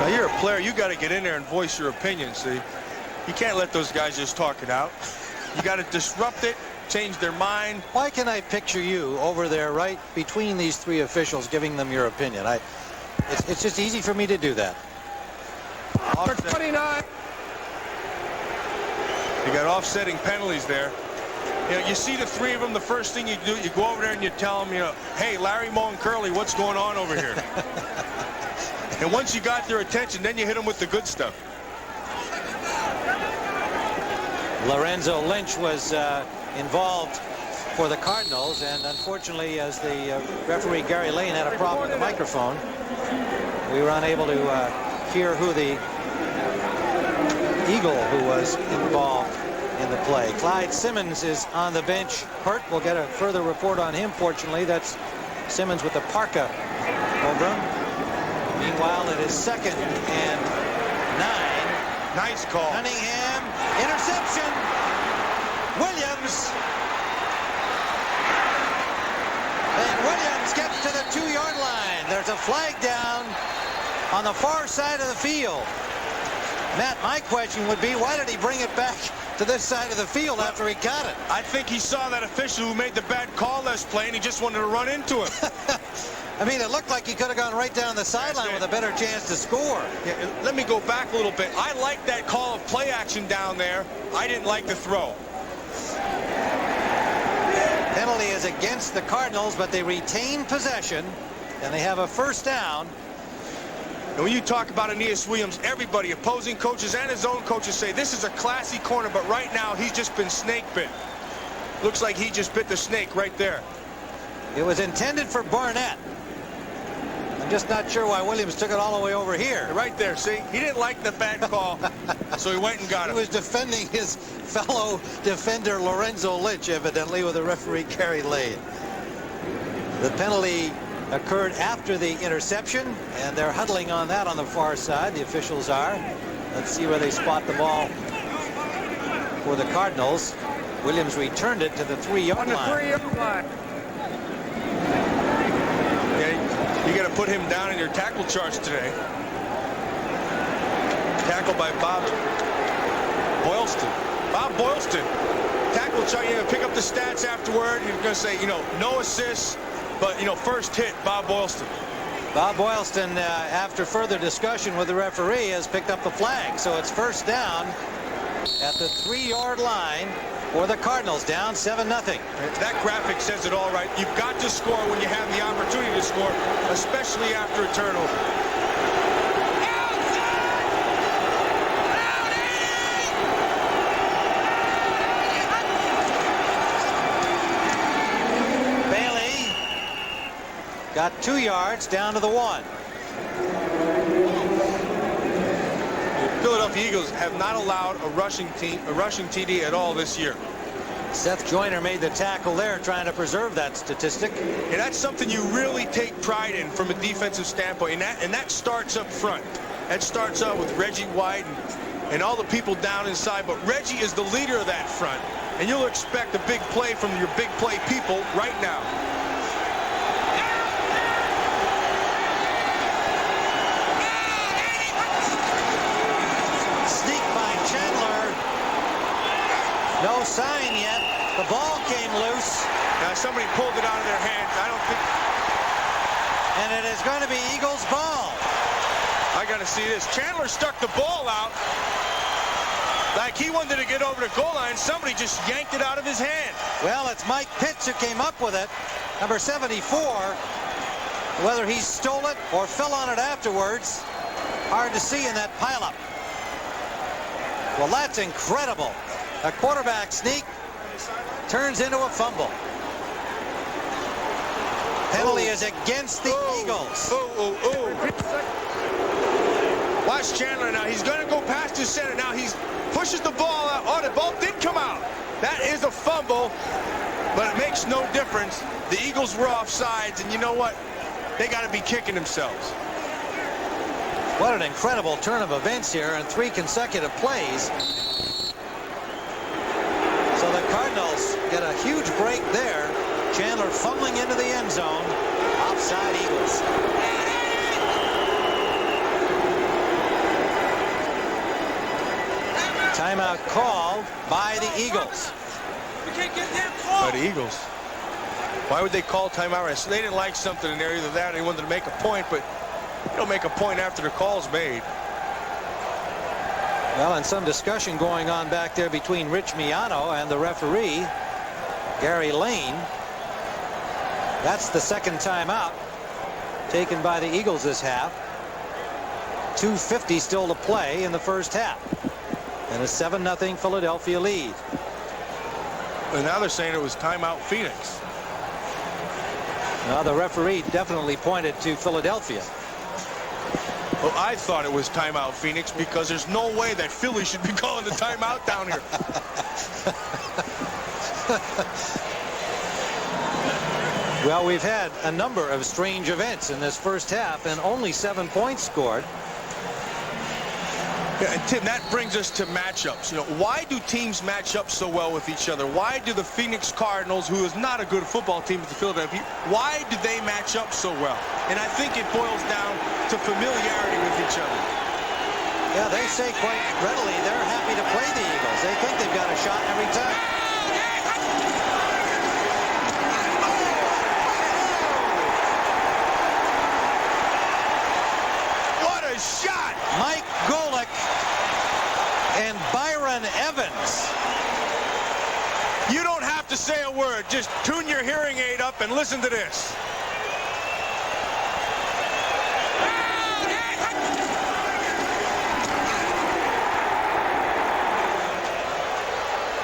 Now you're a player. You got to get in there and voice your opinion, see? You can't let those guys just talk it out. You got to disrupt it, change their mind. Why can I picture you over there right between these 3 officials giving them your opinion? It's just easy for me to do that. Number 29. You got offsetting penalties there. You know, you see the 3 of them, the first thing you do, you go over there and you tell them, you know, hey, Larry, Moe, and Curly, what's going on over here? And once you got their attention, then you hit them with the good stuff. Lorenzo Lynch was involved for the Cardinals, and unfortunately, as the referee Gary Lane had a problem with the microphone, we were unable to hear who the Eagle who was involved in the play. Clyde Simmons is on the bench hurt. We'll get a further report on him. Fortunately, that's Simmons with the parka over him. Meanwhile, it is 2nd and 9. Nice call. Cunningham, interception. Williams. And Williams gets to the 2-yard line. There's a flag down on the far side of the field. Matt, my question would be, why did he bring it back to this side of the field after he got it? I think he saw that official who made the bad call last play, and he just wanted to run into him. I mean, it looked like he could have gone right down the sideline with a better chance to score. Yeah, let me go back a little bit. I like that call of play action down there. I didn't like the throw. Penalty is against the Cardinals, but they retain possession, and they have a first down. And when you talk about Aeneas Williams, everybody, opposing coaches and his own coaches, say this is a classy corner, but right now he's just been snake bit. Looks like he just bit the snake right there. It was intended for Barnett. And Just not sure why Williams took it all the way over here. Right there, see? He didn't like the bad call, so he went and got He him. was defending his fellow defender Lorenzo Lynch, evidently, with the referee Kerry Lane. The penalty occurred after the interception, and they're huddling on that on the far side. The officials are. Let's see where they spot the ball for the Cardinals. Williams returned it to the 3-yard line. On the 3-yard line. Yeah, you got to put him down in your tackle charts today. Tackle by Bob Boylston. Bob Boylston. Tackle chart. You're going to pick up the stats afterward. You're going to say, no assists, but, first hit, Bob Boylston. Bob Boylston, after further discussion with the referee, has picked up the flag. So it's first down at the 3-yard line for the Cardinals, down 7-0. That graphic says it all right. You've got to score when you have the opportunity to score, especially after a turnover. Bailey got 2 yards down to the 1. Philadelphia Eagles have not allowed a rushing TD at all this year. Seth Joyner made the tackle there, trying to preserve that statistic. And that's something you really take pride in from a defensive standpoint. And that starts up front. That starts out with Reggie White and all the people down inside. But Reggie is the leader of that front. And you'll expect a big play from your big play people right now. No sign yet. The ball came loose. Now somebody pulled it out of their hands. I don't think. And it is going to be Eagles ball. I got to see this. Chandler stuck the ball out like he wanted to get over the goal line. Somebody just yanked it out of his hand. Well, it's Mike Pitts who came up with it. Number 74. Whether he stole it or fell on it afterwards, hard to see in that pileup. Well, that's incredible. A quarterback sneak turns into a fumble. Penalty is against the Eagles. Watch Chandler now. He's going to go past his center. Now he pushes the ball out. Oh, the ball did come out. That is a fumble, but it makes no difference. The Eagles were offsides, and you know what? They got to be kicking themselves. What an incredible turn of events here in 3 consecutive plays. So the Cardinals get a huge break there. Chandler fumbling into the end zone. Offside Eagles. Timeout called by the Eagles. By the Eagles. Why would they call timeout? They didn't like something in there, either that or they wanted to make a point, but you don't make a point after the call's made. Well, and some discussion going on back there between Rich Miano and the referee, Gary Lane. That's the second timeout taken by the Eagles this half. 2:50 still to play in the first half. And a 7-0 Philadelphia lead. And now they're saying it was timeout Phoenix. Now the referee definitely pointed to Philadelphia. Well, I thought it was timeout Phoenix because there's no way that Philly should be calling the timeout down here. Well, we've had a number of strange events in this first half and only 7 points scored. Yeah, and Tim, that brings us to matchups. Why do teams match up so well with each other? Why do the Phoenix Cardinals, who is not a good football team with the Philadelphia, why do they match up so well? And I think it boils down to familiarity with each other. Yeah, they say quite readily they're happy to play the Eagles. They think they've got a shot every time. What a shot! Mike Golick and Byron Evans. You don't have to say a word. Just tune your hearing aid up and listen to this.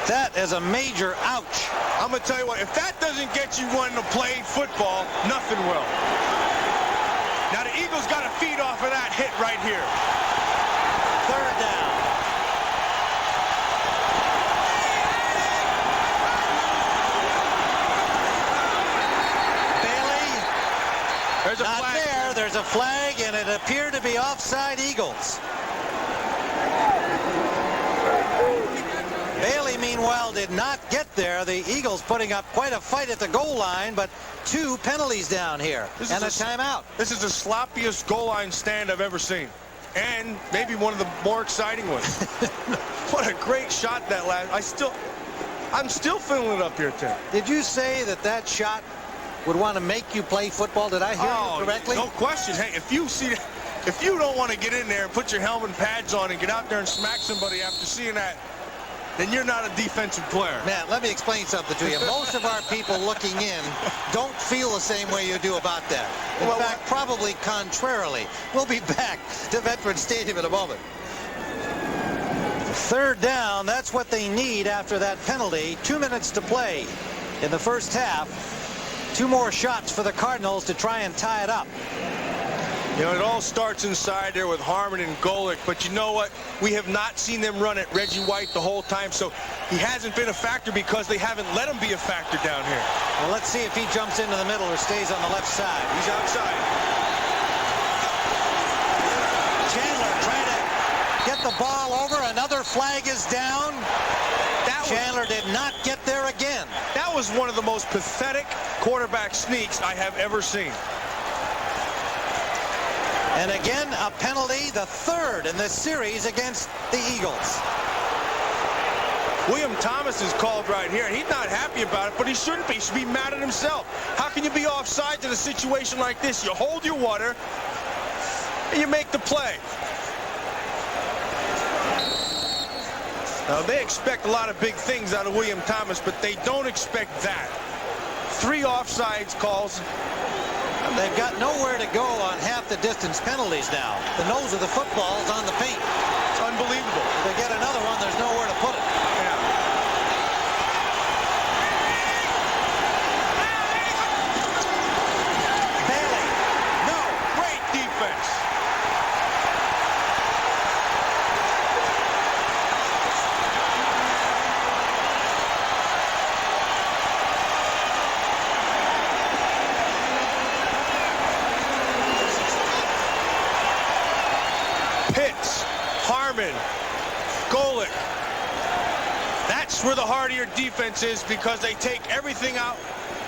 That is a major ouch. I'm going to tell you what, if that doesn't get you wanting to play football, nothing will. Now the Eagles got to feed off of that hit right here. Third down. Bailey. There's a Not flag. there. There's a flag, and it appeared to be offside Eagles. Bailey, meanwhile, did not get there. The Eagles putting up quite a fight at the goal line, but 2 penalties down here and a timeout. This is the sloppiest goal line stand I've ever seen, and maybe one of the more exciting ones. What a great shot that last. I'm still feeling it up here, Tim. Did you say that that shot would want to make you play football? Did I hear you correctly? No question. Hey, if you don't want to get in there and put your helmet and pads on and get out there and smack somebody after seeing that, then you're not a defensive player. Man, let me explain something to you. Most of our people looking in don't feel the same way you do about that. In fact, probably contrarily. We'll be back to Veterans Stadium in a moment. Third down, that's what they need after that penalty. 2 minutes to play in the first half. 2 more shots for the Cardinals to try and tie it up. You know, it all starts inside there with Harmon and Golick, but you know what? We have not seen them run at Reggie White the whole time, so he hasn't been a factor because they haven't let him be a factor down here. Well, let's see if he jumps into the middle or stays on the left side. He's outside. Chandler trying to get the ball over. Another flag is down. Chandler did not get there again. That was one of the most pathetic quarterback sneaks I have ever seen. And again, a penalty, the third in this series against the Eagles. William Thomas is called right here. He's not happy about it, but he shouldn't be. He should be mad at himself. How can you be offside in a situation like this? You hold your water, and you make the play. Now, they expect a lot of big things out of William Thomas, but they don't expect that. 3 offsides calls. They've got nowhere to go on half the distance penalties now. The nose of the football is on the paint. It's unbelievable. If they get another one, there's nowhere to put it. Yeah. Bailey. No, great defense. Pitts, Harmon, Golick. That's where the heart of your defense is because they take everything out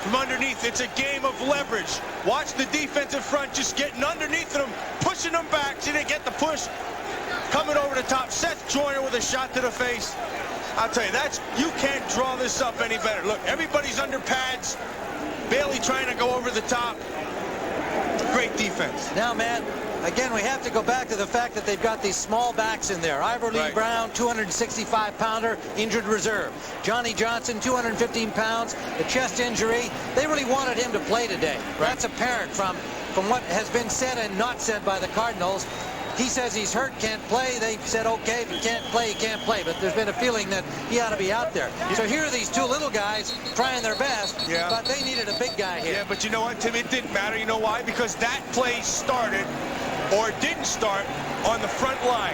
from underneath. It's a game of leverage. Watch the defensive front just getting underneath them, pushing them back. See, they get the push. Coming over the top. Seth Joyner with a shot to the face. I'll tell you, you can't draw this up any better. Look, everybody's under pads. Bailey trying to go over the top. Great defense. Now, Matt, again, we have to go back to the fact that they've got these small backs in there. Ivor Lee Brown, 265-pounder, injured reserve. Johnny Johnson, 215 pounds, the chest injury. They really wanted him to play today. Right. That's apparent from what has been said and not said by the Cardinals. He says he's hurt, can't play. They said, okay, if you can't play, you can't play. But there's been a feeling that he ought to be out there. So here are these 2 little guys trying their best, but they needed a big guy here. Yeah, but you know what, Tim? It didn't matter. You know why? Because that play started or didn't start on the front line.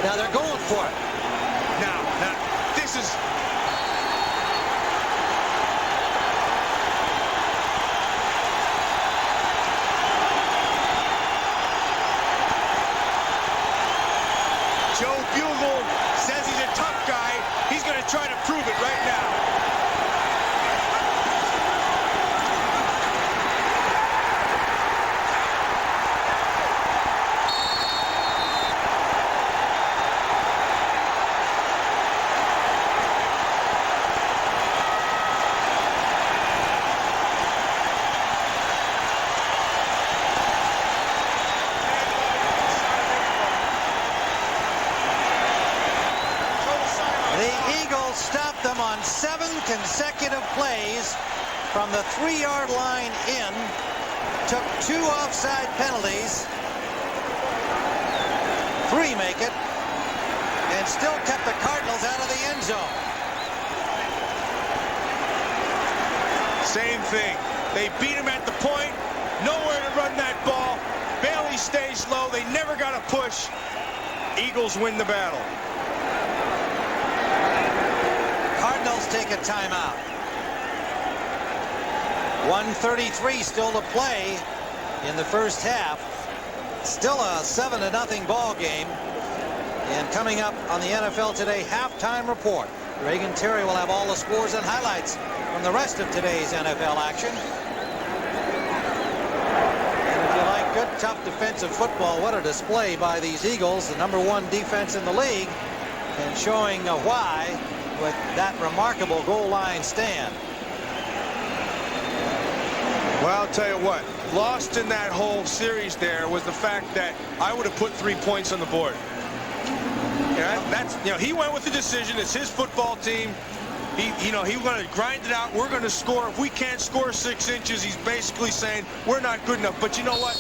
Now they're going for it. Now this is... Joe Bugle says he's a tough guy. He's going to try to prove it right now. Stopped them on 7 consecutive plays from the 3-yard line in. Took 2 offside penalties. 3 make it. And still kept the Cardinals out of the end zone. Same thing. They beat him at the point. Nowhere to run that ball. always stays low. They never got to push. Eagles win the battle. Cardinals take a timeout. 1:33 still to play in the first half. Still a 7-0 ball game. And coming up on the NFL Today halftime report, Reagan Terry will have all the scores and highlights from the rest of today's NFL action. And if you like good, tough defensive football, what a display by these Eagles, the #1 defense in the league, and showing why with that remarkable goal line stand. Well, I'll tell you what, lost in that whole series there was the fact that I would have put 3 points on the board. Yeah, that's, he went with the decision. It's his football team. He going to grind it out. We're going to score. If we can't score 6 inches, he's basically saying we're not good enough. But you know what?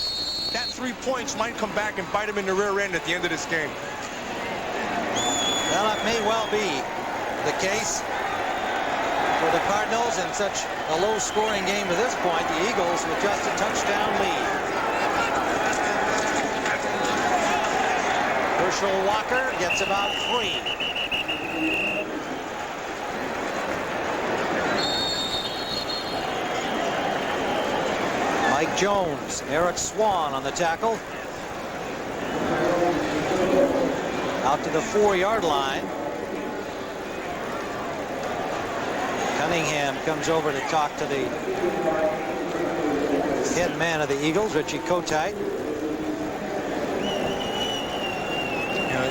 That 3 points might come back and bite him in the rear end at the end of this game. Well, it may well be the case for the Cardinals in such a low-scoring game to this point. The Eagles with just a touchdown lead. Herschel Walker gets about 3. Mike Jones, Eric Swan on the tackle. Out to the 4-yard line. Cunningham comes over to talk to the head man of the Eagles, Richie Kotite.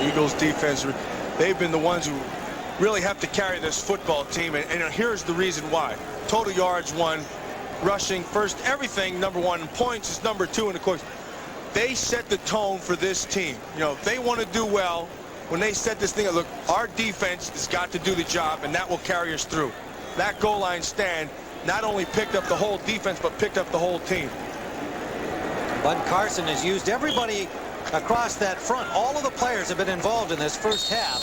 Eagles defense, they've been the ones who really have to carry this football team, and here's the reason why. Total yards 1, rushing first, everything #1, points is #2, and of course they set the tone for this team. If they want to do well, when they set this thing up, look, our defense has got to do the job, and that will carry us through. That goal line stand not only picked up the whole defense, but picked up the whole team. Bud Carson has used everybody across that front. All of the players have been involved in this first half.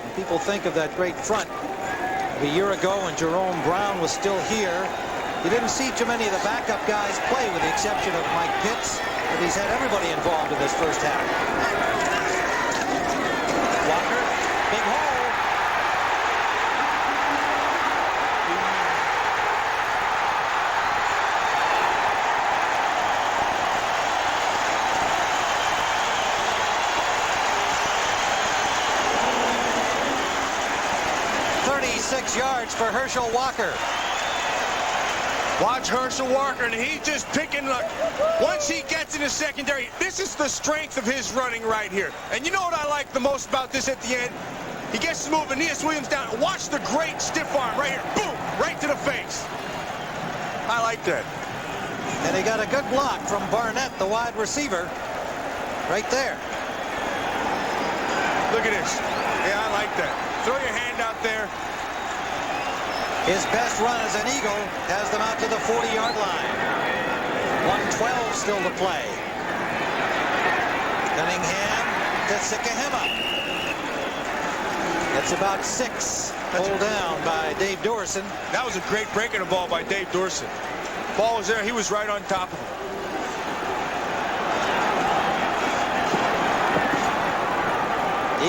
And people think of that great front a year ago when Jerome Brown was still here. You didn't see too many of the backup guys play with the exception of Mike Pitts, but he's had everybody involved in this first half. Walker, big hole. Yards for Herschel Walker. Watch Herschel Walker, and he's just picking up. Once he gets in the secondary, this is the strength of his running right here. And you know what I like the most about this at the end? He gets to move Aeneas Williams down. Watch the great stiff arm right here. Boom! Right to the face. I like that. And he got a good block from Barnett, the wide receiver, right there. Look at this. Yeah, I like that. Throw your hand out there. His best run as an Eagle has them out to the 40-yard line. 1:12 still to play. Cunningham to Sikahema. That's about 6. Pulled down by Dave Dorson. That was a great breaking the ball by Dave Dorson. Ball was there. He was right on top of him.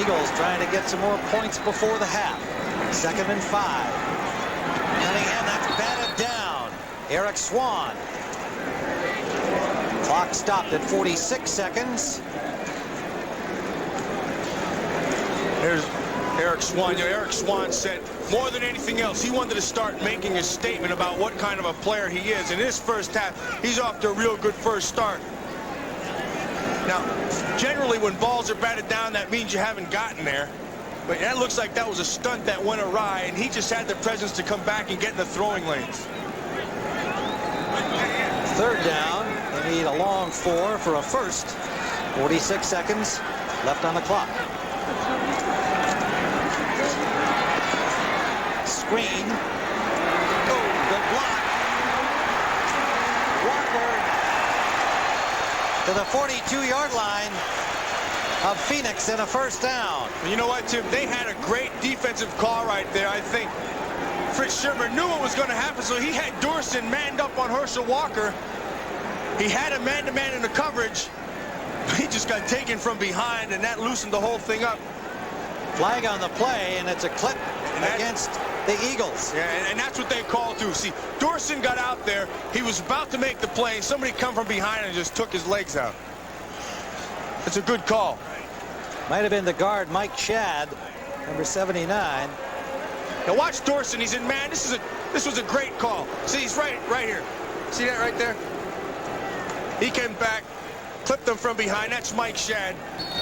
Eagles trying to get some more points before the half. 2nd and 5. Cunningham, that's batted down. Eric Swan. Clock stopped at 46 seconds. There's Eric Swan. Eric Swan said more than anything else, he wanted to start making a statement about what kind of a player he is. In his first half, he's off to a real good first start. Now, generally when balls are batted down, that means you haven't gotten there. But that looks like that was a stunt that went awry, and he just had the presence to come back and get in the throwing lanes. 3rd down. They need a long 4 for a first. 46 seconds left on the clock. Screen. Oh, good block. Walker to the 42-yard line of Phoenix and a first down. You know what, Tim? They had a great defensive call right there. I think Fritz Schirmer knew what was going to happen, so he had Dorson manned up on Herschel Walker. He had a man-to-man in the coverage. He just got taken from behind, and that loosened the whole thing up. Flag on the play, and it's a clip against the Eagles. Yeah, and that's what they call too. See, Dorson got out there. He was about to make the play, and somebody come from behind and just took his legs out. It's a good call. Might have been the guard, Mike Shadd, number 79. Now watch Dorson. He's in man. This was a great call. See, he's right here. See that right there? He came back, clipped them from behind. That's Mike Shadd,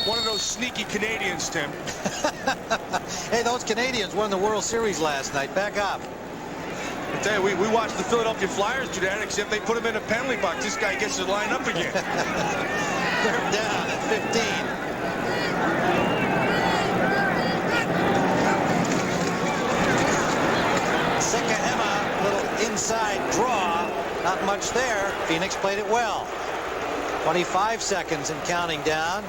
one of those sneaky Canadians, Tim. Hey, those Canadians won the World Series last night. Back up. I tell you, we watched the Philadelphia Flyers do that, except they put him in a penalty box. This guy gets to line up again. Third down at 15. Sikahema, little inside draw. Not much there. Phoenix played it well. 25 seconds and counting down.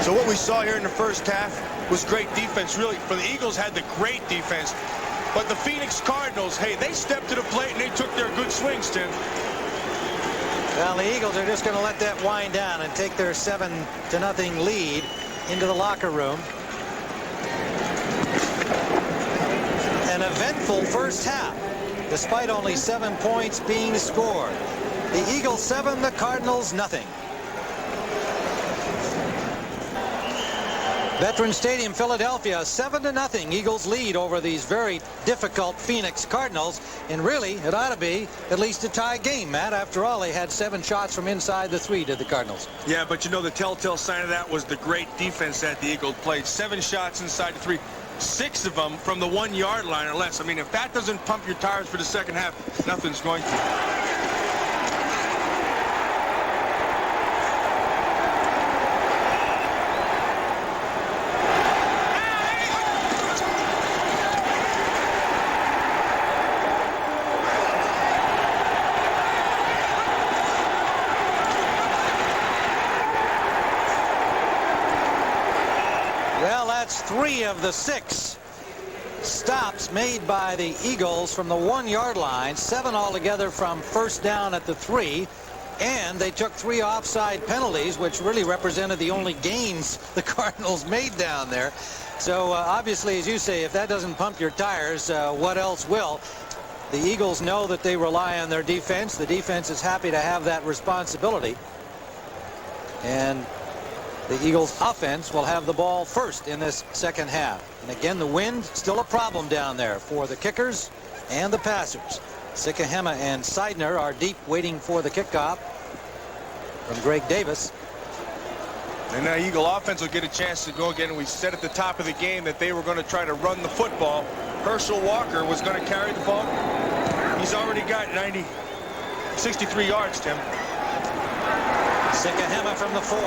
So what we saw here in the first half was great defense. Really, for the Eagles had the great defense. But the Phoenix Cardinals, hey, they stepped to the plate and they took their good swings, Tim. Well, the Eagles are just going to let that wind down and take their 7-0 lead into the locker room. An eventful first half, despite only 7 points being scored. The Eagles 7, the Cardinals nothing. Veterans Stadium, Philadelphia, 7-0 Eagles lead over these very difficult Phoenix Cardinals. And really, it ought to be at least a tie game, Matt. After all, they had 7 shots from inside the 3, did the Cardinals. Yeah, but you know, the telltale sign of that was the great defense that the Eagles played. 7 shots inside the 3. 6 of them from the 1-yard line or less. I mean, if that doesn't pump your tires for the second half, nothing's going to. Well, that's 3 of the 6 stops made by the Eagles from the 1-yard line. 7 altogether from first down at the 3. And they took 3 offside penalties, which really represented the only gains the Cardinals made down there. So obviously, as you say, if that doesn't pump your tires, what else will? The Eagles know that they rely on their defense. The defense is happy to have that responsibility. And the Eagles offense will have the ball first in this second half. And again, the wind still a problem down there for the kickers and the passers. Sikahema and Seidner are deep waiting for the kickoff from Greg Davis. And now Eagle offense will get a chance to go again. We said at the top of the game that they were going to try to run the football. Herschel Walker was going to carry the ball. He's already got 63 yards, Tim. Sikahema from the 4.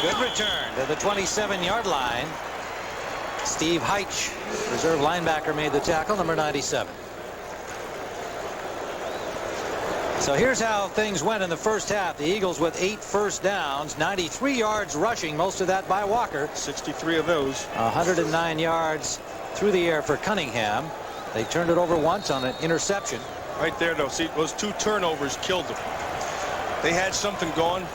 Good return to the 27-yard line. Steve Heitch, reserve linebacker, made the tackle, number 97. So here's how things went in the first half. The Eagles with 8 first downs, 93 yards rushing, most of that by Walker. 63 of those. 109 yards through the air for Cunningham. They turned it over once on an interception. Right there, though. See, those 2 turnovers killed them. They had something going,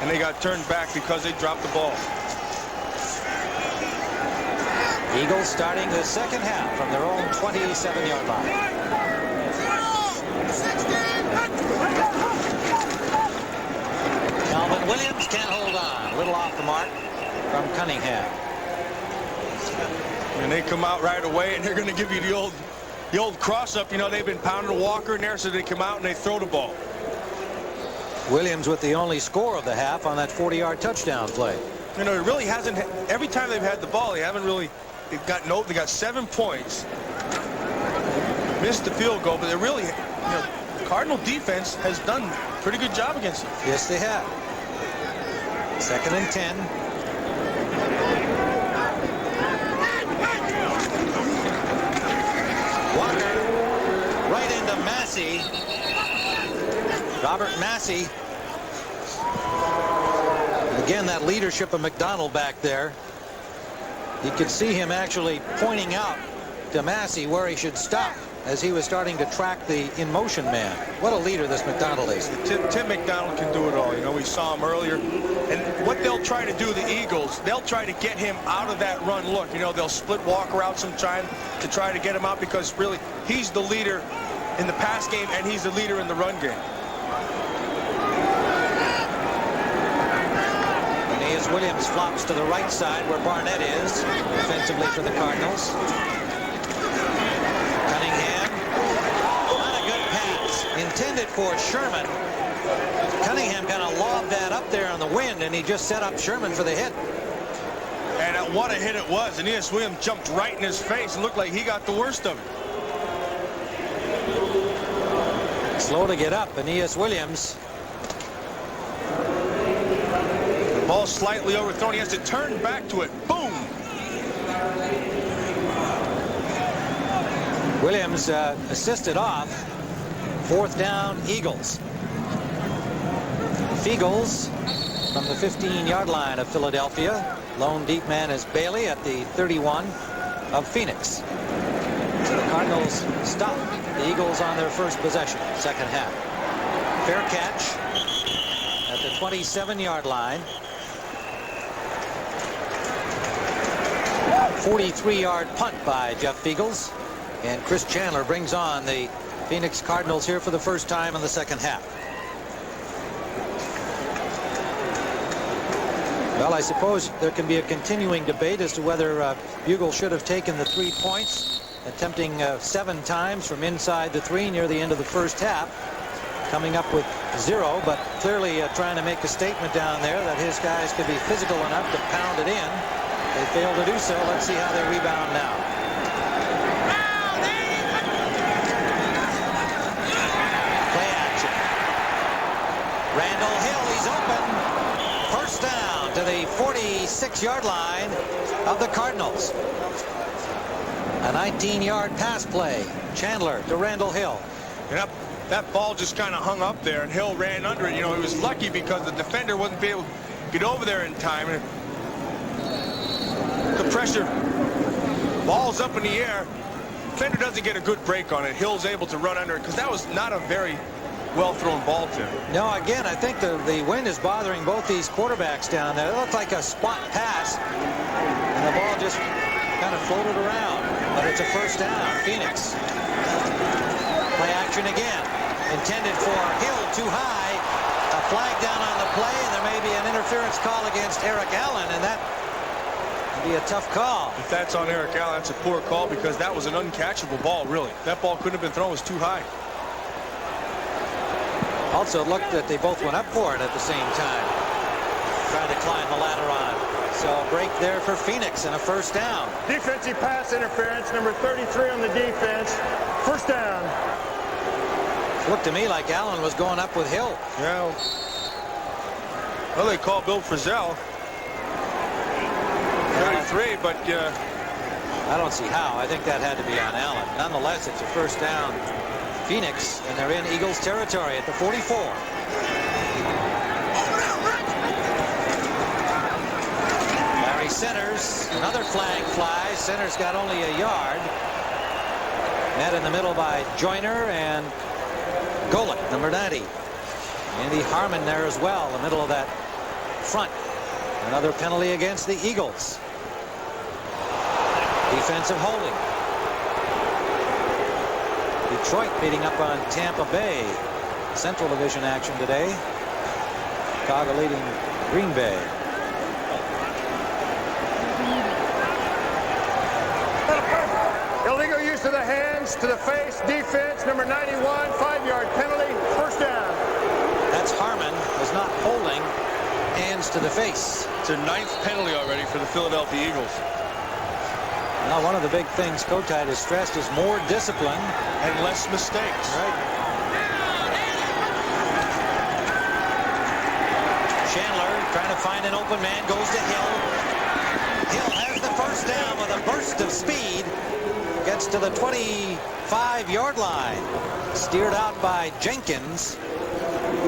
and they got turned back because they dropped the ball. Eagles starting the second half from their own 27-yard line. Calvin Williams can't hold on. A little off the mark from Cunningham. And they come out right away, and they're going to give you the old cross-up. You know, they've been pounding Walker in there, so they come out and they throw the ball. Williams with the only score of the half on that 40-yard touchdown play. You know, it really hasn't. Every time they've had the ball, they haven't really. They got 7 points. Missed the field goal, but they really, Cardinal defense has done a pretty good job against them. Yes, they have. 2nd and 10. Walker right into Massey. Robert Massey. Again, that leadership of McDonald back there. You could see him actually pointing out to Massey where he should stop as he was starting to track the in-motion man. What a leader this McDonald is. Tim McDonald can do it all. You know, we saw him earlier. And what they'll try to do, the Eagles, they'll try to get him out of that run look. You know, they'll split walk route sometime to try to get him out because really he's the leader in the pass game and he's the leader in the run game. Aeneas Williams flops to the right side where Barnett is defensively for the Cardinals. Cunningham, not a good pass intended for Sherman. Cunningham kind of lobbed that up there on the wind, and he just set up Sherman for the hit. And what a hit it was. Aeneas Williams jumped right in his face and looked like he got the worst of it. Slow to get up, Aeneas Williams. The ball slightly overthrown. He has to turn back to it. Boom! Williams assisted off. 4th down, Eagles. Eagles from the 15-yard line of Philadelphia. Lone deep man is Bailey at the 31 of Phoenix. So the Cardinals stop the Eagles on their first possession, second half. Fair catch at the 27-yard line. 43-yard punt by Jeff Eagles. And Chris Chandler brings on the Phoenix Cardinals here for the first time in the second half. Well, I suppose there can be a continuing debate as to whether Bugle should have taken the 3 points, attempting 7 times from inside the 3 near the end of the first half, coming up with 0, but clearly trying to make a statement down there that his guys could be physical enough to pound it in. They failed to do so. Let's see how they rebound now. Play action. Randall Hill, he's open. First down to the 46-yard line of the Cardinals. A 19-yard pass play. Chandler to Randall Hill. And that ball just kind of hung up there, and Hill ran under it. You know, he was lucky because the defender wasn't able to get over there in time. And the pressure, ball's up in the air. Defender doesn't get a good break on it. Hill's able to run under it because that was not a very well-thrown ball to him. No, again, I think the wind is bothering both these quarterbacks down there. It looked like a spot pass, and the ball just kind of floated around. But it's a first down, Phoenix. Play action again. Intended for Hill, too high. A flag down on the play, and there may be an interference call against Eric Allen, and that would be a tough call. If that's on Eric Allen, that's a poor call because that was an uncatchable ball, really. That ball couldn't have been thrown. It was too high. Also, it looked that they both went up for it at the same time, trying to climb the ladder on. So a break there for Phoenix and a first down. Defensive pass interference, number 33 on the defense. First down. It looked to me like Allen was going up with Hill. Yeah. Well, they call Bill Frisell 33, but I don't see how. I think that had to be on Allen. Nonetheless, it's a first down. Phoenix, and they're in Eagles territory at the 44. Larry Centers, another flag flies. Centers got only a yard. Met in the middle by Joyner and Golick, number 90. Andy Harmon there as well, the middle of that front. Another penalty against the Eagles. Defensive holding. Detroit beating up on Tampa Bay. Central Division action today. Chicago leading Green Bay. Illegal use of the hands to the face. Defense, number 91, 5-yard penalty. First down. That's Harmon was not holding, hands to the face. it's their 9th penalty already for the Philadelphia Eagles. Now, one of the big things Kotite has stressed is more discipline and less mistakes. Right. Chandler trying to find an open man, goes to Hill. Hill has the first down with a burst of speed. Gets to the 25-yard line. Steered out by Jenkins.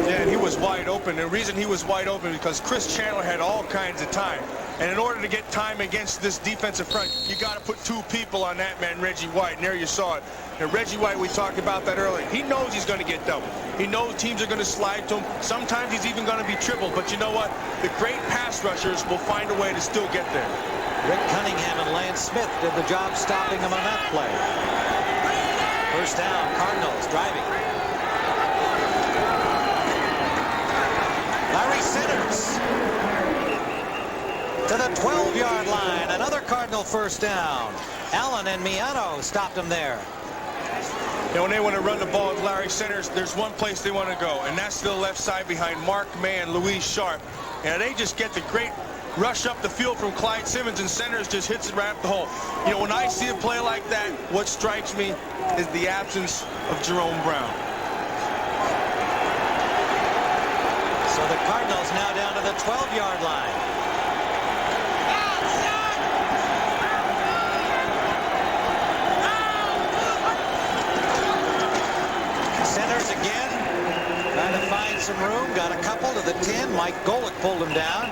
Yeah, and he was wide open. The reason he was wide open because Chris Chandler had all kinds of time. And in order to get time against this defensive front, you got to put 2 people on that man, Reggie White. And there you saw it. And Reggie White, we talked about that earlier. He knows he's going to get doubled. He knows teams are going to slide to him. Sometimes he's even going to be tripled. But you know what? The great pass rushers will find a way to still get there. Rick Cunningham and Lance Smith did the job stopping him on that play. First down, Cardinals driving. Larry Centers to the 12-yard line. Another Cardinal first down. Allen and Miano stopped him there. You know, when they want to run the ball with Larry Centers, there's one place they want to go, and that's to the left side behind Mark May and Louise Sharp. And they just get the great rush up the field from Clyde Simmons, and Centers just hits it right up the hole. You know, when I see a play like that, what strikes me is the absence of Jerome Brown. So the Cardinals now down to the 12-yard line. Centers again, trying to find some room, got a couple to the 10. Mike Golick pulled him down.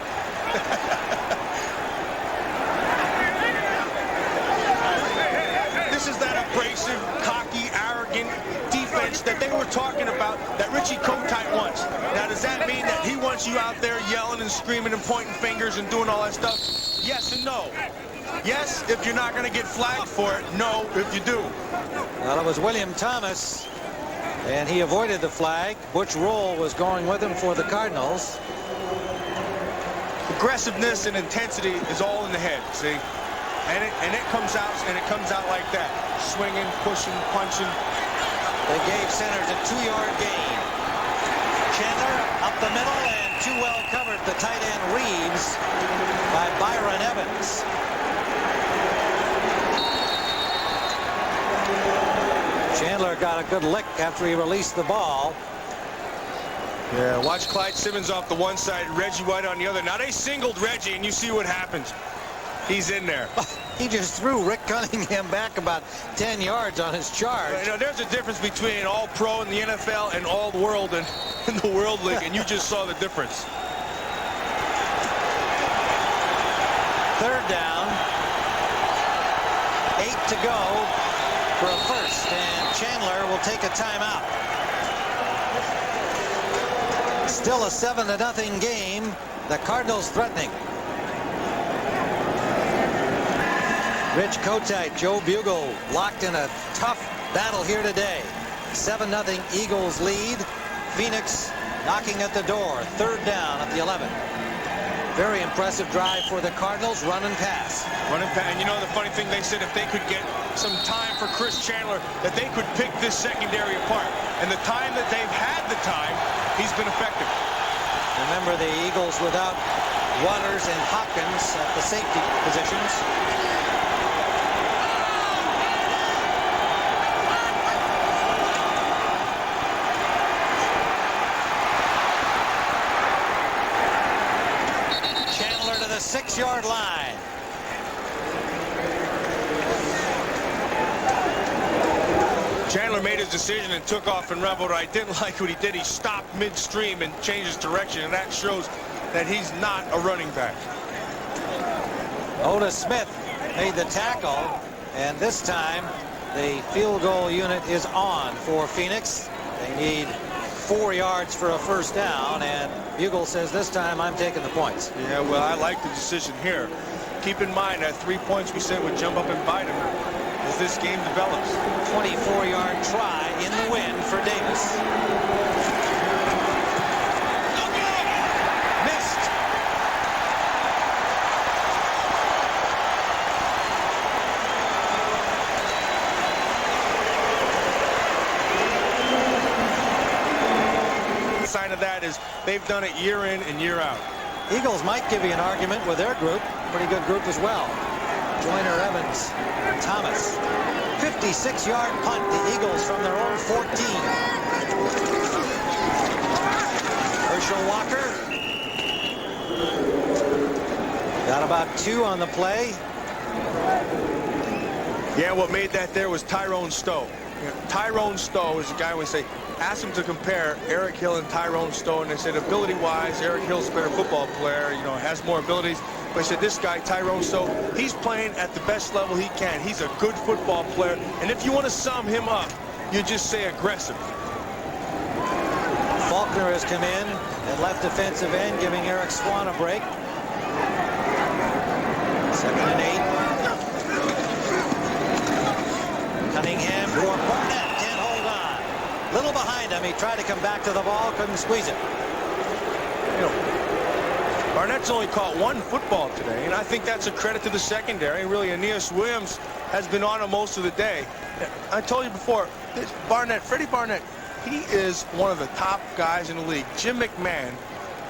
This is that abrasive, cocky, arrogant defense that they were talking about that Richie Kotite wants. Now, does that mean that he wants you out there yelling and screaming and pointing fingers and doing all that stuff? Yes and no. Yes, if you're not going to get flagged for it. No, if you do. Well, it was William Thomas, and he avoided the flag. Butch Roll was going with him for the Cardinals. Aggressiveness and intensity is all in the head, see? And it comes out like that. Swinging, pushing, punching. They gave Centers a 2-yard gain. Chandler up the middle and too well covered. The tight end Reeves by Byron Evans. Chandler got a good lick after he released the ball. Yeah, watch Clyde Simmons off the one side, Reggie White on the other. Now they singled Reggie, and you see what happens. He's in there. He just threw Rick Cunningham back about 10 yards on his charge. You know, there's a difference between an all-pro in the NFL and all-world in the World League, and you just saw the difference. Third down. 8 to go for a first, and Chandler will take a timeout. Still a 7-0 game. The Cardinals threatening. Rich Kotite, Joe Bugle locked in a tough battle here today. 7-0 Eagles lead. Phoenix knocking at the door. Third down at the 11. Very impressive drive for the Cardinals. Run and pass. Run and pass. And you know the funny thing, they said if they could get some time for Chris Chandler, that they could pick this secondary apart. And the time that they've had the time, he's been effective. Remember the Eagles without Waters and Hopkins at the safety positions. Chandler to the 6-yard line. Chandler made his decision and took off and ran, but I didn't like what he did. He stopped midstream and changed his direction, and that shows that he's not a running back. Otis Smith made the tackle, and this time the field goal unit is on for Phoenix. They need 4 yards for a first down, and Bugle says this time I'm taking the points. Yeah, well, I like the decision here. Keep in mind that 3 points we said would jump up and bite him as this game develops. 24-yard try in the win for Davis. Missed. The sign of that is they've done it year in and year out. Eagles might give you an argument with their group. Pretty good group as well. Joyner, Evans, Thomas. 56-yard punt. The Eagles from their own 14. Herschel Walker. Got about 2 on the play. Yeah, what made that there was Tyrone Stowe. You know, Tyrone Stowe is a guy we say, ask him to compare Eric Hill and Tyrone Stowe, and they said ability-wise, Eric Hill's a better football player, you know, has more abilities. But I said, this guy, Tyrone Stowe, he's playing at the best level he can. He's a good football player. And if you want to sum him up, you just say aggressive. Faulkner has come in at left defensive end, giving Eric Swan a break. 2nd and 8. Cunningham for Barnett. Can't hold on. Little behind him. He tried to come back to the ball. Couldn't squeeze it. You know, Barnett's only caught one football today, and I think that's a credit to the secondary. Really, Aeneas Williams has been on him most of the day. I told you before, Freddie Barnett, he is one of the top guys in the league. Jim McMahon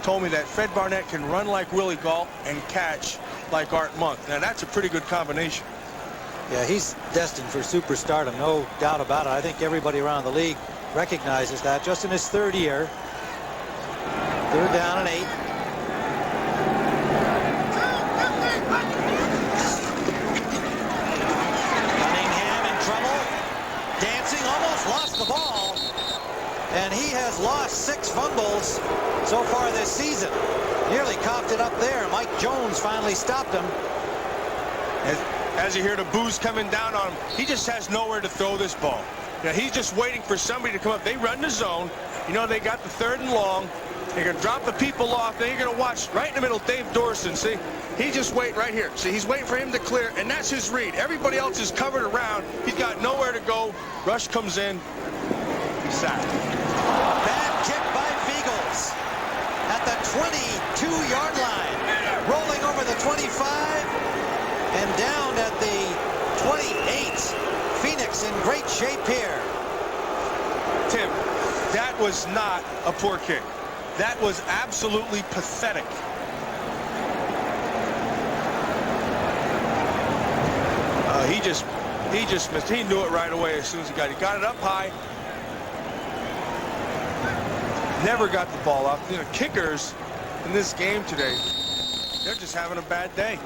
told me that Fred Barnett can run like Willie Gault and catch like Art Monk. Now, that's a pretty good combination. Yeah, he's destined for superstardom, no doubt about it. I think everybody around the league recognizes that. Just in his 3rd year. 3rd down and 8. Cunningham in trouble. Dancing, almost lost the ball. And he has lost 6 fumbles so far this season. Nearly coughed it up there. Mike Jones finally stopped him. As you hear the boos coming down on him, he just has nowhere to throw this ball. Now, he's just waiting for somebody to come up. They run the zone. You know, they got the 3rd and long. They're going to drop the people off. Then you're going to watch right in the middle Dave Dorson. See, he's just waiting right here. See, he's waiting for him to clear, and that's his read. Everybody else is covered around. He's got nowhere to go. Rush comes in. He's sacked. Bad kick by Beagles at the 22-yard line. Rolling over the 25 and down at the 28. Phoenix in great shape here. Tim, that was not a poor kick. That was absolutely pathetic. He just missed. He knew it right away as soon as he got it. He got it up high. Never got the ball up. You know, kickers in this game today, they're just having a bad day.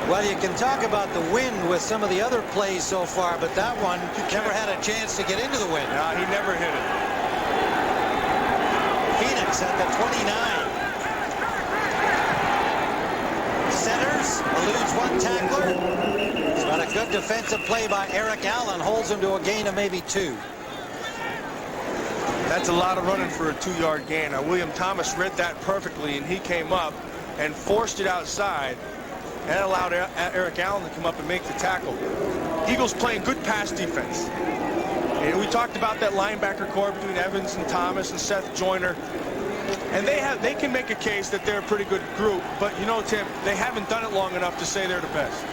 Well, you can talk about the wind with some of the other plays so far, but that one never had a chance to get into the wind. No, he never hit it. Phoenix at the 29. Centers, eludes one tackler. But a good defensive play by Eric Allen holds him to a gain of maybe 2. That's a lot of running for a 2-yard gain. Now, William Thomas read that perfectly, and he came up and forced it outside. And allowed Eric Allen to come up and make the tackle. Eagles playing good pass defense. And we talked about that linebacker core between Evans and Thomas and Seth Joyner. And they can make a case that they're a pretty good group. But, you know, Tim, they haven't done it long enough to say they're the best.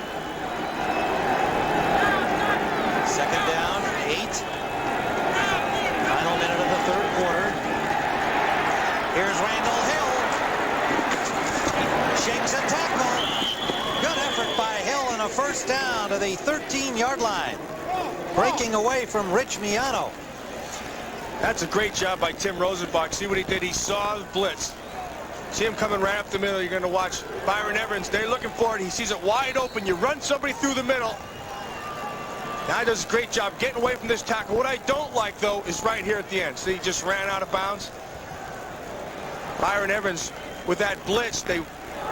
2nd down, 8. Final minute of the 3rd quarter. Here's Randall Hill. Shakes a tackle. Good effort by Hill and a 1st down to the 13-yard line. Breaking away from Rich Miano. That's a great job by Tim Rosenbach. See what he did? He saw the blitz. See him coming right up the middle. You're going to watch Byron Evans. They're looking for it. He sees it wide open. You run somebody through the middle. Now he does a great job getting away from this tackle. What I don't like, though, is right here at the end. See, he just ran out of bounds. Byron Evans, with that blitz, they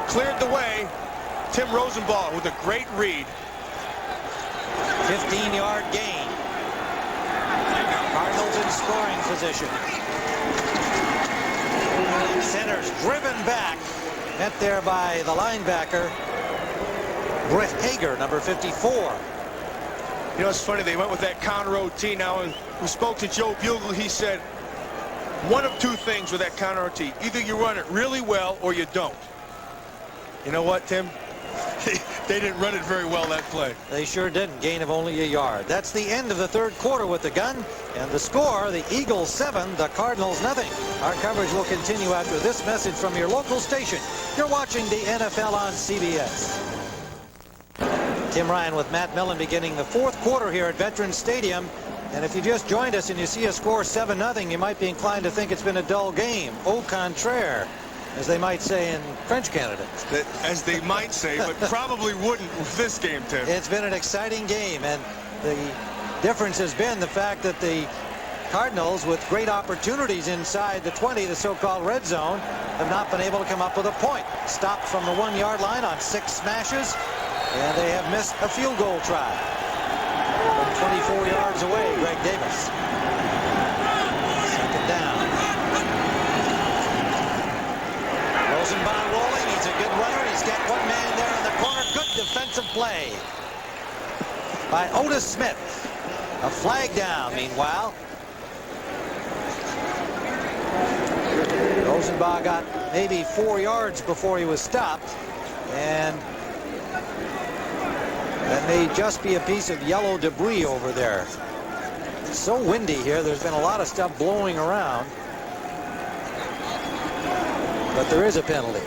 cleared the way. Tim Rosenbach with a great read. 15-yard gain. Cardinals in scoring position. Centers driven back. Met there by the linebacker, Britt Hager, number 54. You know, it's funny, they went with that counter OT. Now, when we spoke to Joe Bugle, he said, one of 2 things with that counter OT. Either you run it really well or you don't. You know what, Tim? They didn't run it very well, that play. They sure didn't. Gain of only a yard. That's the end of the 3rd quarter with the gun. And the score, the Eagles 7, the Cardinals nothing. Our coverage will continue after this message from your local station. You're watching the NFL on CBS. Tim Ryan with Matt Millen beginning the 4th quarter here at Veterans Stadium. And if you just joined us and you see a score 7-0, you might be inclined to think it's been a dull game. Au contraire, as they might say in French Canada. As they might say, but probably wouldn't with this game, Tim. It's been an exciting game, and the difference has been the fact that the Cardinals, with great opportunities inside the 20, the so-called red zone, have not been able to come up with a point. Stopped from the 1-yard line on 6 smashes, and they have missed a field goal try. From 24 yards away, Greg Davis. Second down. Rosenbach rolling. He's a good runner. He's got one man there in the corner. Good defensive play by Otis Smith. A flag down, meanwhile. Rosenbach got maybe 4 yards before he was stopped, and that may just be a piece of yellow debris over there. It's so windy here. There's been a lot of stuff blowing around, but there is a penalty.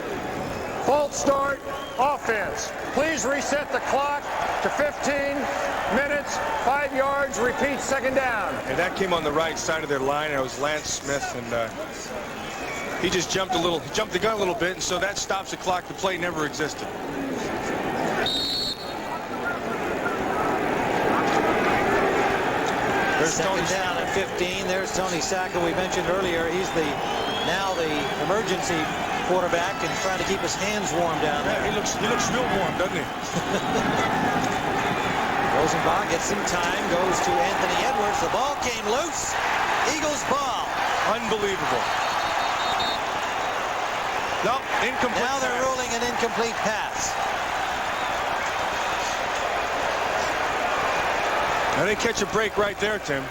False start, offense. Please reset the clock to 15 minutes, 5 yards, repeat, second down. And that came on the right side of their line. It was Lance Smith, and he just jumped the gun a little bit, and so that stops the clock. The play never existed. There's second down at 15. There's Tony Sacco. We mentioned earlier he's now the emergency quarterback and trying to keep his hands warm down there. Yeah, he looks real warm, doesn't he? Rosenbach gets some time, goes to Anthony Edwards. The ball came loose. Eagles ball. Unbelievable. No, incomplete. Now they're ruling an incomplete pass. Now they catch a break right there, Tim.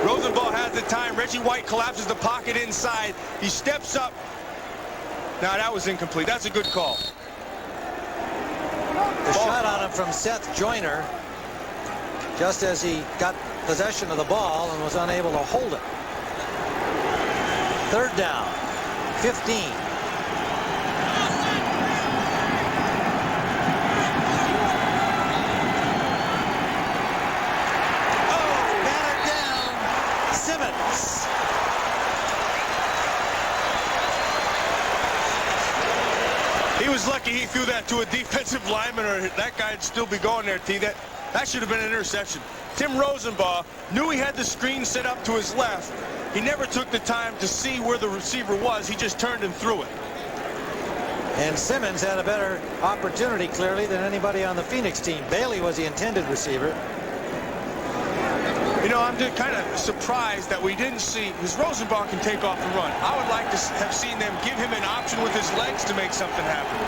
Rosenbach has the time. Reggie White collapses the pocket inside. He steps up. Now that was incomplete. That's a good call. The shot on him from Seth Joyner, just as he got possession of the ball and was unable to hold it. Third down, 15. He was lucky he threw that to a defensive lineman, or that guy'd still be going there, T. That should have been an interception. Tim Rosenbach knew he had the screen set up to his left. He never took the time to see where the receiver was. He just turned and threw it. And Simmons had a better opportunity, clearly, than anybody on the Phoenix team. Bailey was the intended receiver. You know, I'm just kind of surprised that we didn't see, because Rosenbach can take off and run. I would like to have seen them give him an option with his legs to make something happen.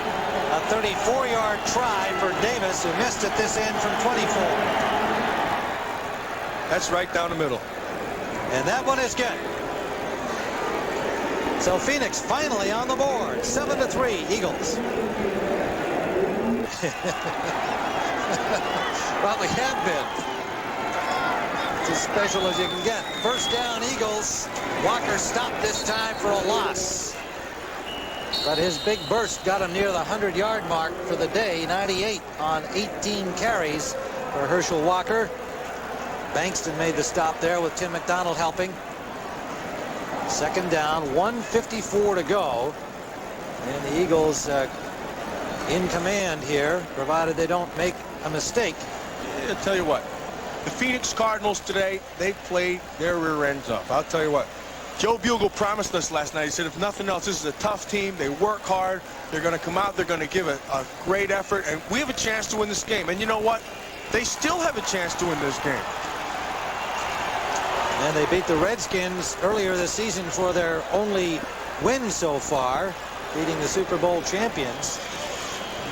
A 34-yard try for Davis, who missed at this end from 24. That's right down the middle. And that one is good. So Phoenix finally on the board. 7-3, Eagles. Well, we have been. It's as special as you can get. First down, Eagles. Walker stopped this time for a loss. But his big burst got him near the 100-yard mark for the day. 98 on 18 carries for Herschel Walker. Bankston made the stop there with Tim McDonald helping. Second down, 1:54 to go. And the Eagles in command here, provided they don't make a mistake. I'll tell you what. The Phoenix Cardinals today, they played their rear ends up. I'll tell you what. Joe Bugle promised us last night. He said, if nothing else, this is a tough team. They work hard. They're going to come out. They're going to give a great effort. And we have a chance to win this game. And you know what? They still have a chance to win this game. And they beat the Redskins earlier this season for their only win so far, beating the Super Bowl champions.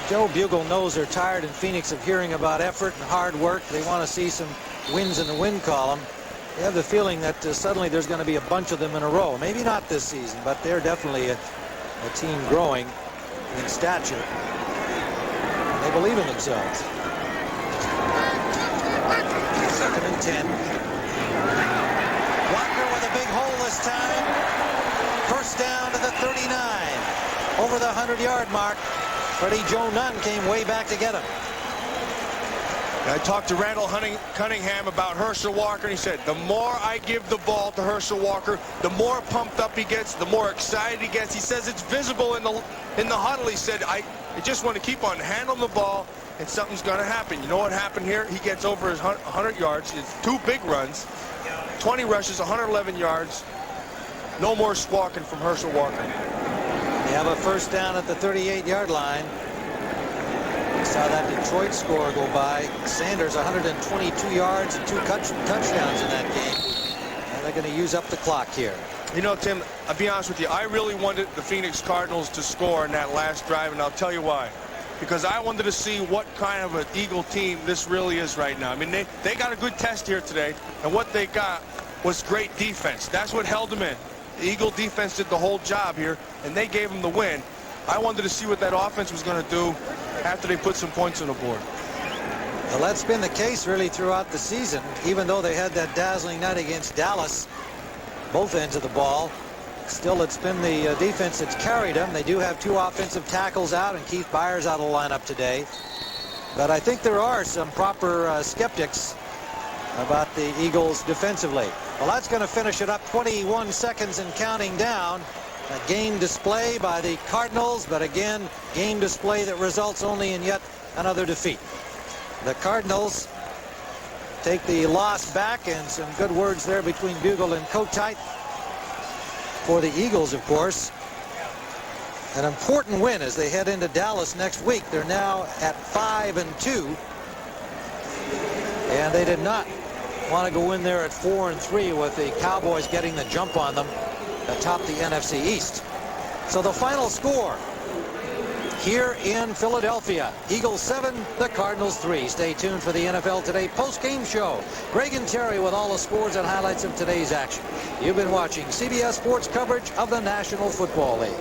Joe Bugle knows they're tired in Phoenix of hearing about effort and hard work. They want to see some wins in the win column. They have the feeling that suddenly there's going to be a bunch of them in a row. Maybe not this season, but they're definitely a team growing in stature. They believe in themselves. Second and 10. Walker with a big hole this time. First down to the 39. Over the 100-yard mark. Freddie Joe Nunn came way back to get him. I talked to Randall Cunningham about Herschel Walker, and he said, the more I give the ball to Herschel Walker, the more pumped up he gets, the more excited he gets. He says it's visible in the huddle. He said, They just want to keep on handling the ball, and something's going to happen. You know what happened here? He gets over his 100 yards. It's 2 big runs, 20 rushes, 111 yards. No more squawking from Herschel Walker. They have a first down at the 38-yard line. We saw that Detroit score go by. Sanders 122 yards and 2 touchdowns in that game. And they're going to use up the clock here. You know, Tim, I'll be honest with you. I really wanted the Phoenix Cardinals to score in that last drive, and I'll tell you why. Because I wanted to see what kind of an Eagle team this really is right now. I mean, they got a good test here today, and what they got was great defense. That's what held them in. The Eagle defense did the whole job here, and they gave them the win. I wanted to see what that offense was going to do after they put some points on the board. Well, that's been the case really throughout the season, even though they had that dazzling night against Dallas, both ends of the ball. Still, it's been the defense that's carried them. They do have 2 offensive tackles out, and Keith Byers out of the lineup today. But I think there are some proper skeptics about the Eagles defensively. Well, that's going to finish it up. 21 seconds and counting down. A game display by the Cardinals, but again, game display that results only in yet another defeat. The Cardinals take the loss back, and some good words there between Bugle and Kotite. For the Eagles, of course, an important win as they head into Dallas next week. They're now at 5-2, and they did not want to go in there at 4-3 with the Cowboys getting the jump on them atop the NFC East. So the final score here in Philadelphia: Eagles 7, the Cardinals 3. Stay tuned for the NFL Today post-game show. Greg and Terry with all the scores and highlights of today's action. You've been watching CBS Sports coverage of the National Football League.